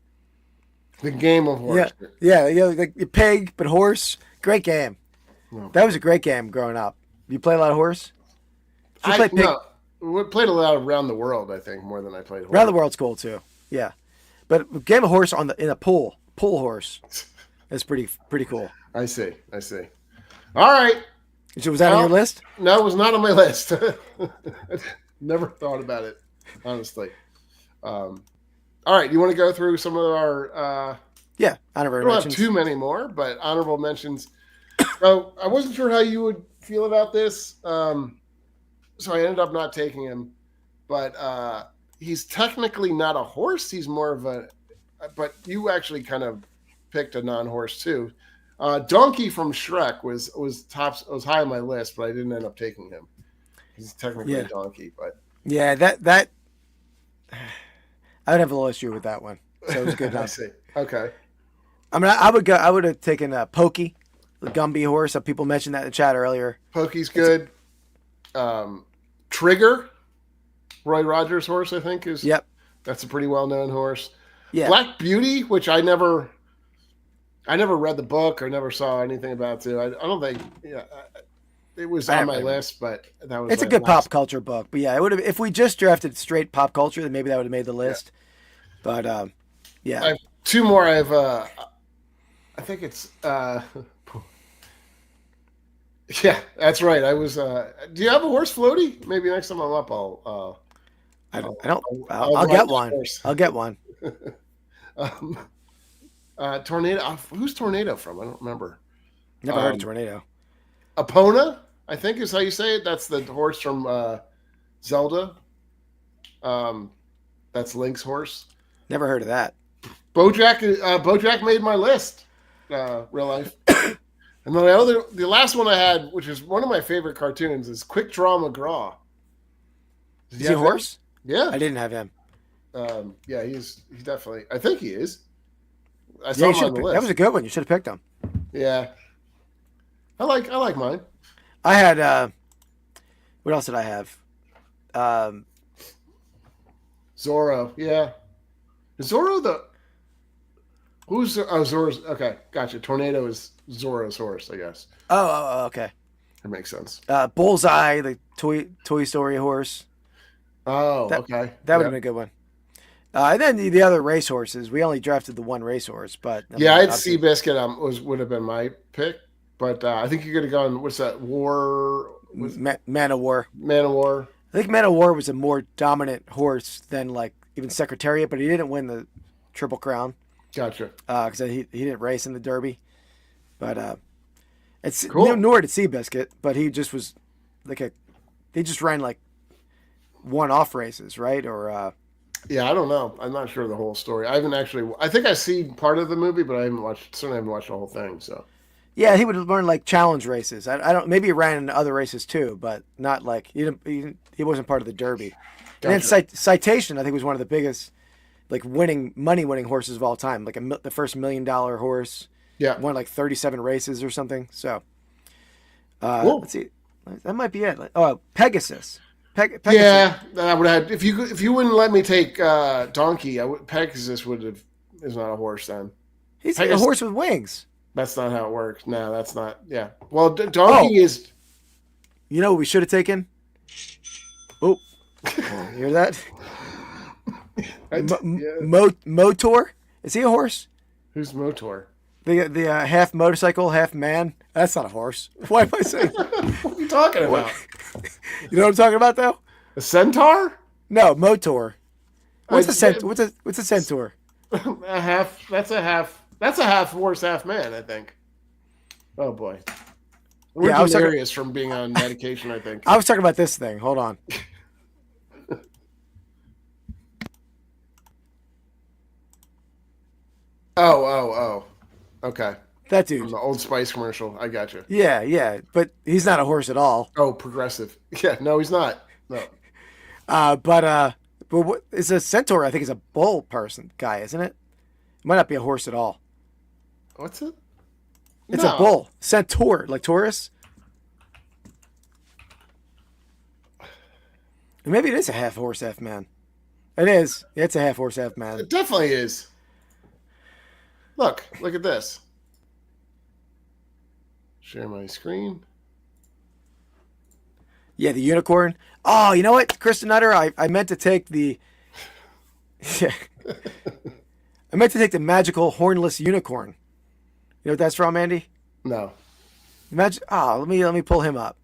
[SPEAKER 2] The game of horse.
[SPEAKER 1] Yeah, like pig, but horse. Great game.
[SPEAKER 2] Oh.
[SPEAKER 1] That was a great game growing up. You play a lot of horse? Did you play pig?
[SPEAKER 2] No, we played a lot around the world. I think more than I played horse.
[SPEAKER 1] Around the world's cool too. Yeah, but game of horse in a pool horse is pretty cool.
[SPEAKER 2] I see. All right.
[SPEAKER 1] So was that on your list?
[SPEAKER 2] No, it was not on my list. Never thought about it, honestly. All right, you want to go through some of our?
[SPEAKER 1] Yeah, honorable
[SPEAKER 2] I don't
[SPEAKER 1] mentions.
[SPEAKER 2] have too many more, but honorable mentions. So I wasn't sure how you would feel about this, so I ended up not taking him. But he's technically not a horse; he's more of a. But you actually kind of picked a non-horse too. Donkey from Shrek was high on my list, but I didn't end up taking him. He's technically a donkey, but
[SPEAKER 1] yeah, that I would have a little issue with that one. So it was good
[SPEAKER 2] I
[SPEAKER 1] enough.
[SPEAKER 2] see. Okay.
[SPEAKER 1] I mean, I would have taken Pokey, the Gumby horse. Some people mentioned that in the chat earlier.
[SPEAKER 2] Pokey's good. Trigger, Roy Rogers' horse, I think is.
[SPEAKER 1] Yep.
[SPEAKER 2] That's a pretty well-known horse.
[SPEAKER 1] Yeah.
[SPEAKER 2] Black Beauty, which I never read the book or never saw anything about it. I don't think. Yeah, it was on my list, but that was.
[SPEAKER 1] It's a good pop culture book, but yeah, it would have if we just drafted straight pop culture, then maybe that would have made the list. Yeah. But yeah.
[SPEAKER 2] I have two more. I have. I think it's. Yeah, that's right. I was. Do you have a horse floaty? Maybe next time I'm up, I'll
[SPEAKER 1] get one. I'll get one.
[SPEAKER 2] Tornado. Who's Tornado from? I don't remember.
[SPEAKER 1] Never heard of Tornado.
[SPEAKER 2] Epona, I think is how you say it. That's the horse from Zelda. That's Link's horse.
[SPEAKER 1] Never heard of that.
[SPEAKER 2] Bojack made my list. Real life. And then the last one I had, which is one of my favorite cartoons, is Quick Draw McGraw.
[SPEAKER 1] Is he a horse?
[SPEAKER 2] Yeah.
[SPEAKER 1] I didn't have him.
[SPEAKER 2] Yeah, he's definitely. I think he is. I
[SPEAKER 1] Yeah,
[SPEAKER 2] saw him on the list.
[SPEAKER 1] that was a good one. You should have picked him.
[SPEAKER 2] Yeah. I like mine.
[SPEAKER 1] I had what else did I have?
[SPEAKER 2] Zorro. Yeah. Is Zorro the who's Zorro's? Okay, gotcha. Tornado is Zorro's horse, I guess.
[SPEAKER 1] Oh, okay.
[SPEAKER 2] That makes sense.
[SPEAKER 1] Bullseye, the Toy Story horse.
[SPEAKER 2] Oh, okay.
[SPEAKER 1] That would have been a good one. And then the other racehorses. We only drafted the one racehorse, but
[SPEAKER 2] yeah, I'd Seabiscuit would have been my pick, but I think you're gonna go on what's that
[SPEAKER 1] Man of War.
[SPEAKER 2] Man of War.
[SPEAKER 1] I think Man of War was a more dominant horse than like even Secretariat, but he didn't win the Triple Crown.
[SPEAKER 2] Gotcha.
[SPEAKER 1] Because he didn't race in the Derby, but it's
[SPEAKER 2] cool.
[SPEAKER 1] Nor did Seabiscuit, but he just was like he just ran like one-off races, right? Or
[SPEAKER 2] yeah, I don't know. I'm not sure the whole story. I haven't actually. I think I see part of the movie, but I haven't watched. Certainly haven't watched the whole thing. So.
[SPEAKER 1] Yeah, he would learn like challenge races. I don't. Maybe he ran in other races too, but not like he wasn't part of the Derby.
[SPEAKER 2] Gotcha.
[SPEAKER 1] And then Citation, I think, was one of the biggest like money winning horses of all time. Like the first $1 million horse.
[SPEAKER 2] Yeah.
[SPEAKER 1] Won like 37 races or something. So.
[SPEAKER 2] Cool.
[SPEAKER 1] Let's see. That might be it. Pegasus. Pegasus.
[SPEAKER 2] Yeah, I would have. If you wouldn't let me take Donkey, Pegasus is not a horse then.
[SPEAKER 1] He's
[SPEAKER 2] Pegasus,
[SPEAKER 1] a horse with wings.
[SPEAKER 2] That's not how it works. No, that's not. Yeah. Well, Donkey is.
[SPEAKER 1] You know what we should have taken? Oh, you hear that?
[SPEAKER 2] Yeah.
[SPEAKER 1] Motor? Is he a horse?
[SPEAKER 2] Who's Motor?
[SPEAKER 1] The half motorcycle, half man. That's not a horse. Why am I saying?
[SPEAKER 2] What are you talking about?
[SPEAKER 1] You know what I'm talking about, though?
[SPEAKER 2] A centaur?
[SPEAKER 1] No, motor. What's a
[SPEAKER 2] I-
[SPEAKER 1] What's a centaur?
[SPEAKER 2] A half. That's a half horse, half man. I think. Oh boy. We're
[SPEAKER 1] Yeah, I was talking-
[SPEAKER 2] delirious from being on medication. I think.
[SPEAKER 1] I was talking about this thing. Hold on.
[SPEAKER 2] Oh. Okay.
[SPEAKER 1] That
[SPEAKER 2] From
[SPEAKER 1] dude.
[SPEAKER 2] the Old Spice commercial. I got you.
[SPEAKER 1] Yeah, but he's not a horse at all.
[SPEAKER 2] Oh, progressive. Yeah. No, he's not. No.
[SPEAKER 1] But what is a centaur? I think is a bull person guy, isn't it? It might not be a horse at all.
[SPEAKER 2] What's it?
[SPEAKER 1] It's
[SPEAKER 2] No.
[SPEAKER 1] a bull. Centaur, like Taurus. Maybe it is a half horse, half man. It is. It's a half horse, half man.
[SPEAKER 2] It definitely is. Look at this. Share my screen.
[SPEAKER 1] Yeah, the unicorn. Oh, you know what, Kristen Nutter? I meant to take the. Yeah. I meant to take the magical hornless unicorn. You know what that's from, Andy?
[SPEAKER 2] No.
[SPEAKER 1] Let me pull him up.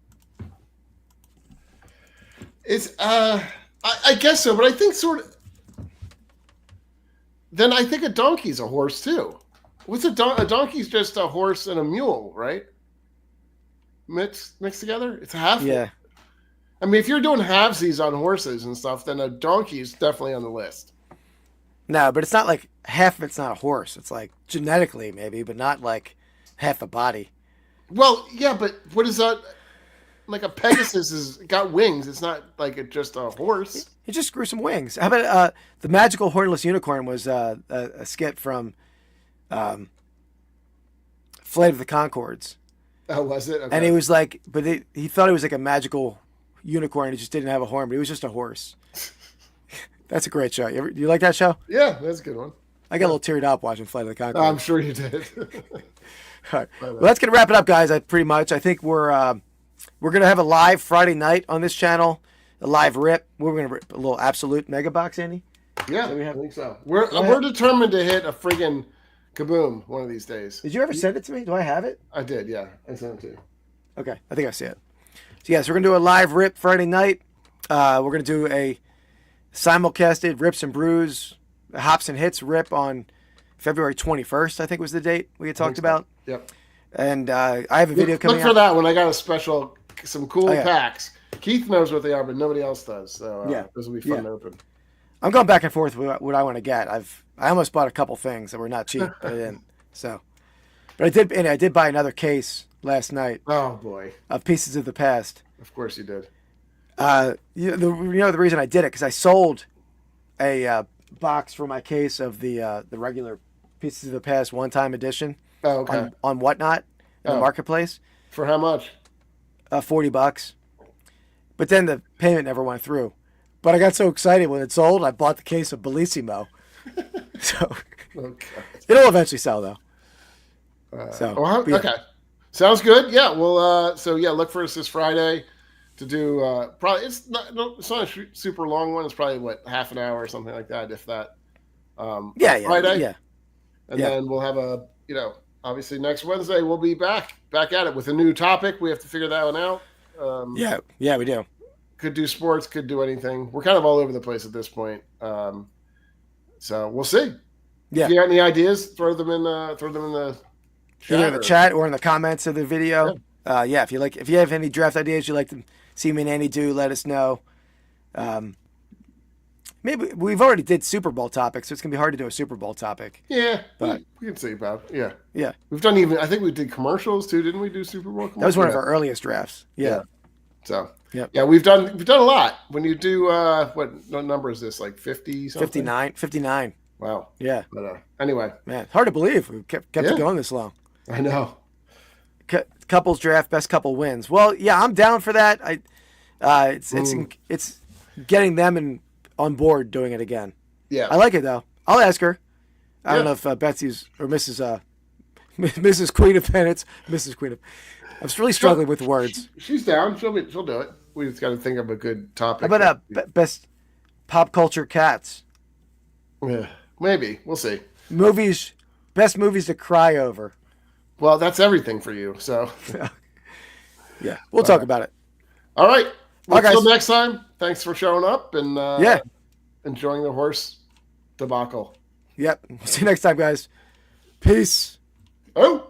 [SPEAKER 2] It's I guess so, but I think sort of. Then I think a donkey's a horse too. What's a donkey's just a horse and a mule, right? Mixed together. It's a half.
[SPEAKER 1] Yeah.
[SPEAKER 2] I mean, if you're doing halvesies on horses and stuff, then a donkey's definitely on the list.
[SPEAKER 1] No, but it's not like half of it's not a horse. It's like genetically maybe, but not like half a body.
[SPEAKER 2] Well, yeah, but what is that? Like a Pegasus has got wings. It's not like just a horse.
[SPEAKER 1] He just grew some wings. How about the magical hornless unicorn was a skit from Flight of the Conchords.
[SPEAKER 2] Oh, was it? Okay.
[SPEAKER 1] And he was like, but he thought it was like a magical unicorn. He just didn't have a horn, but he was just a horse. That's a great show. You like that show?
[SPEAKER 2] Yeah, that's a good one.
[SPEAKER 1] I got a little teared up watching Flight of the Conchords.
[SPEAKER 2] I'm sure you did.
[SPEAKER 1] All right. Well, that's gonna wrap it up, guys. Pretty much. I think we're gonna have a live Friday night on this channel, a live rip. We're gonna rip a little absolute mega box, Andy.
[SPEAKER 2] Yeah,
[SPEAKER 1] we have-
[SPEAKER 2] I think so. We're determined to hit a friggin' kaboom one of these days.
[SPEAKER 1] Did you ever send it to me? Do I have it?
[SPEAKER 2] I did, yeah. I sent it to you.
[SPEAKER 1] Okay, I think I see it. So yes, we're gonna do a live rip Friday night. We're gonna do a simulcasted rips and brews, hops and hits rip on February 21st. I think was the date we had talked about.
[SPEAKER 2] Yep.
[SPEAKER 1] And I have a video coming
[SPEAKER 2] Look for
[SPEAKER 1] out.
[SPEAKER 2] that one. I got some cool
[SPEAKER 1] Oh, yeah.
[SPEAKER 2] packs. Keith knows what they are, but nobody else does. So
[SPEAKER 1] Yeah.
[SPEAKER 2] this will be fun
[SPEAKER 1] Yeah.
[SPEAKER 2] to open.
[SPEAKER 1] I'm going back and forth with what I want to get. I almost bought a couple things that were not cheap, but I didn't. So, but I did buy another case last night
[SPEAKER 2] Oh boy,
[SPEAKER 1] of Pieces of the Past.
[SPEAKER 2] of course you did.
[SPEAKER 1] The reason I did it because I sold a box for my case of the regular Pieces of the Past one-time edition
[SPEAKER 2] Oh, okay.
[SPEAKER 1] on Whatnot in the
[SPEAKER 2] Oh.
[SPEAKER 1] marketplace,
[SPEAKER 2] For how much?
[SPEAKER 1] $40. But then the payment never went through. But I got so excited when it sold, I bought the case of Bellissimo. So
[SPEAKER 2] Okay.
[SPEAKER 1] it'll eventually sell though. So but yeah.
[SPEAKER 2] Okay. Sounds good. Yeah. Well. So yeah, look for us this Friday to do. Probably it's not a super long one. It's probably half an hour or something like that, if that.
[SPEAKER 1] Yeah,
[SPEAKER 2] Friday.
[SPEAKER 1] yeah.
[SPEAKER 2] And
[SPEAKER 1] Yeah.
[SPEAKER 2] then we'll have obviously next Wednesday we'll be back at it with a new topic. We have to figure that one out.
[SPEAKER 1] Yeah, we do.
[SPEAKER 2] Could do sports, could do anything. We're kind of all over the place at this point. So we'll see.
[SPEAKER 1] Yeah.
[SPEAKER 2] If you got any ideas, throw them in the chat.
[SPEAKER 1] Either in the chat or in the comments of the video. Yeah, if you have any draft ideas you'd like to see me and Andy do, let us know. Maybe we've already did Super Bowl topics, so it's gonna be hard to do a Super Bowl topic.
[SPEAKER 2] Yeah,
[SPEAKER 1] But-
[SPEAKER 2] we can see about it. Yeah.
[SPEAKER 1] Yeah,
[SPEAKER 2] We've done I think we did commercials too, didn't we do Super Bowl commercials?
[SPEAKER 1] that was one of
[SPEAKER 2] Yeah.
[SPEAKER 1] our earliest drafts. Yeah,
[SPEAKER 2] So
[SPEAKER 1] Yep.
[SPEAKER 2] yeah, we've done a lot. When you do what number is this? Like 50 something?
[SPEAKER 1] 59.
[SPEAKER 2] Wow.
[SPEAKER 1] Yeah,
[SPEAKER 2] But anyway,
[SPEAKER 1] man, hard to believe we kept
[SPEAKER 2] Yeah.
[SPEAKER 1] it going this long.
[SPEAKER 2] I know.
[SPEAKER 1] Couples draft, best couple wins. Well, yeah, I'm down for that. It's getting them on board doing it again.
[SPEAKER 2] Yeah.
[SPEAKER 1] I like it though. I'll ask her. I don't
[SPEAKER 2] Yeah.
[SPEAKER 1] know if Betsy's or Mrs. Mrs. Queen of Pennants, Mrs. Queen of. I'm really struggling with words.
[SPEAKER 2] She's down. She'll do it. We just got to think of a good topic.
[SPEAKER 1] How about best pop culture cats?
[SPEAKER 2] Yeah, maybe we'll see.
[SPEAKER 1] Movies best movies to cry over.
[SPEAKER 2] Well, that's everything for you. So,
[SPEAKER 1] Yeah, we'll talk about it.
[SPEAKER 2] all right. Well,
[SPEAKER 1] Okay,
[SPEAKER 2] until
[SPEAKER 1] guys.
[SPEAKER 2] next time, thanks for showing up and
[SPEAKER 1] Yeah.
[SPEAKER 2] enjoying the horse debacle.
[SPEAKER 1] Yep. See you next time, guys. Peace.
[SPEAKER 2] Oh.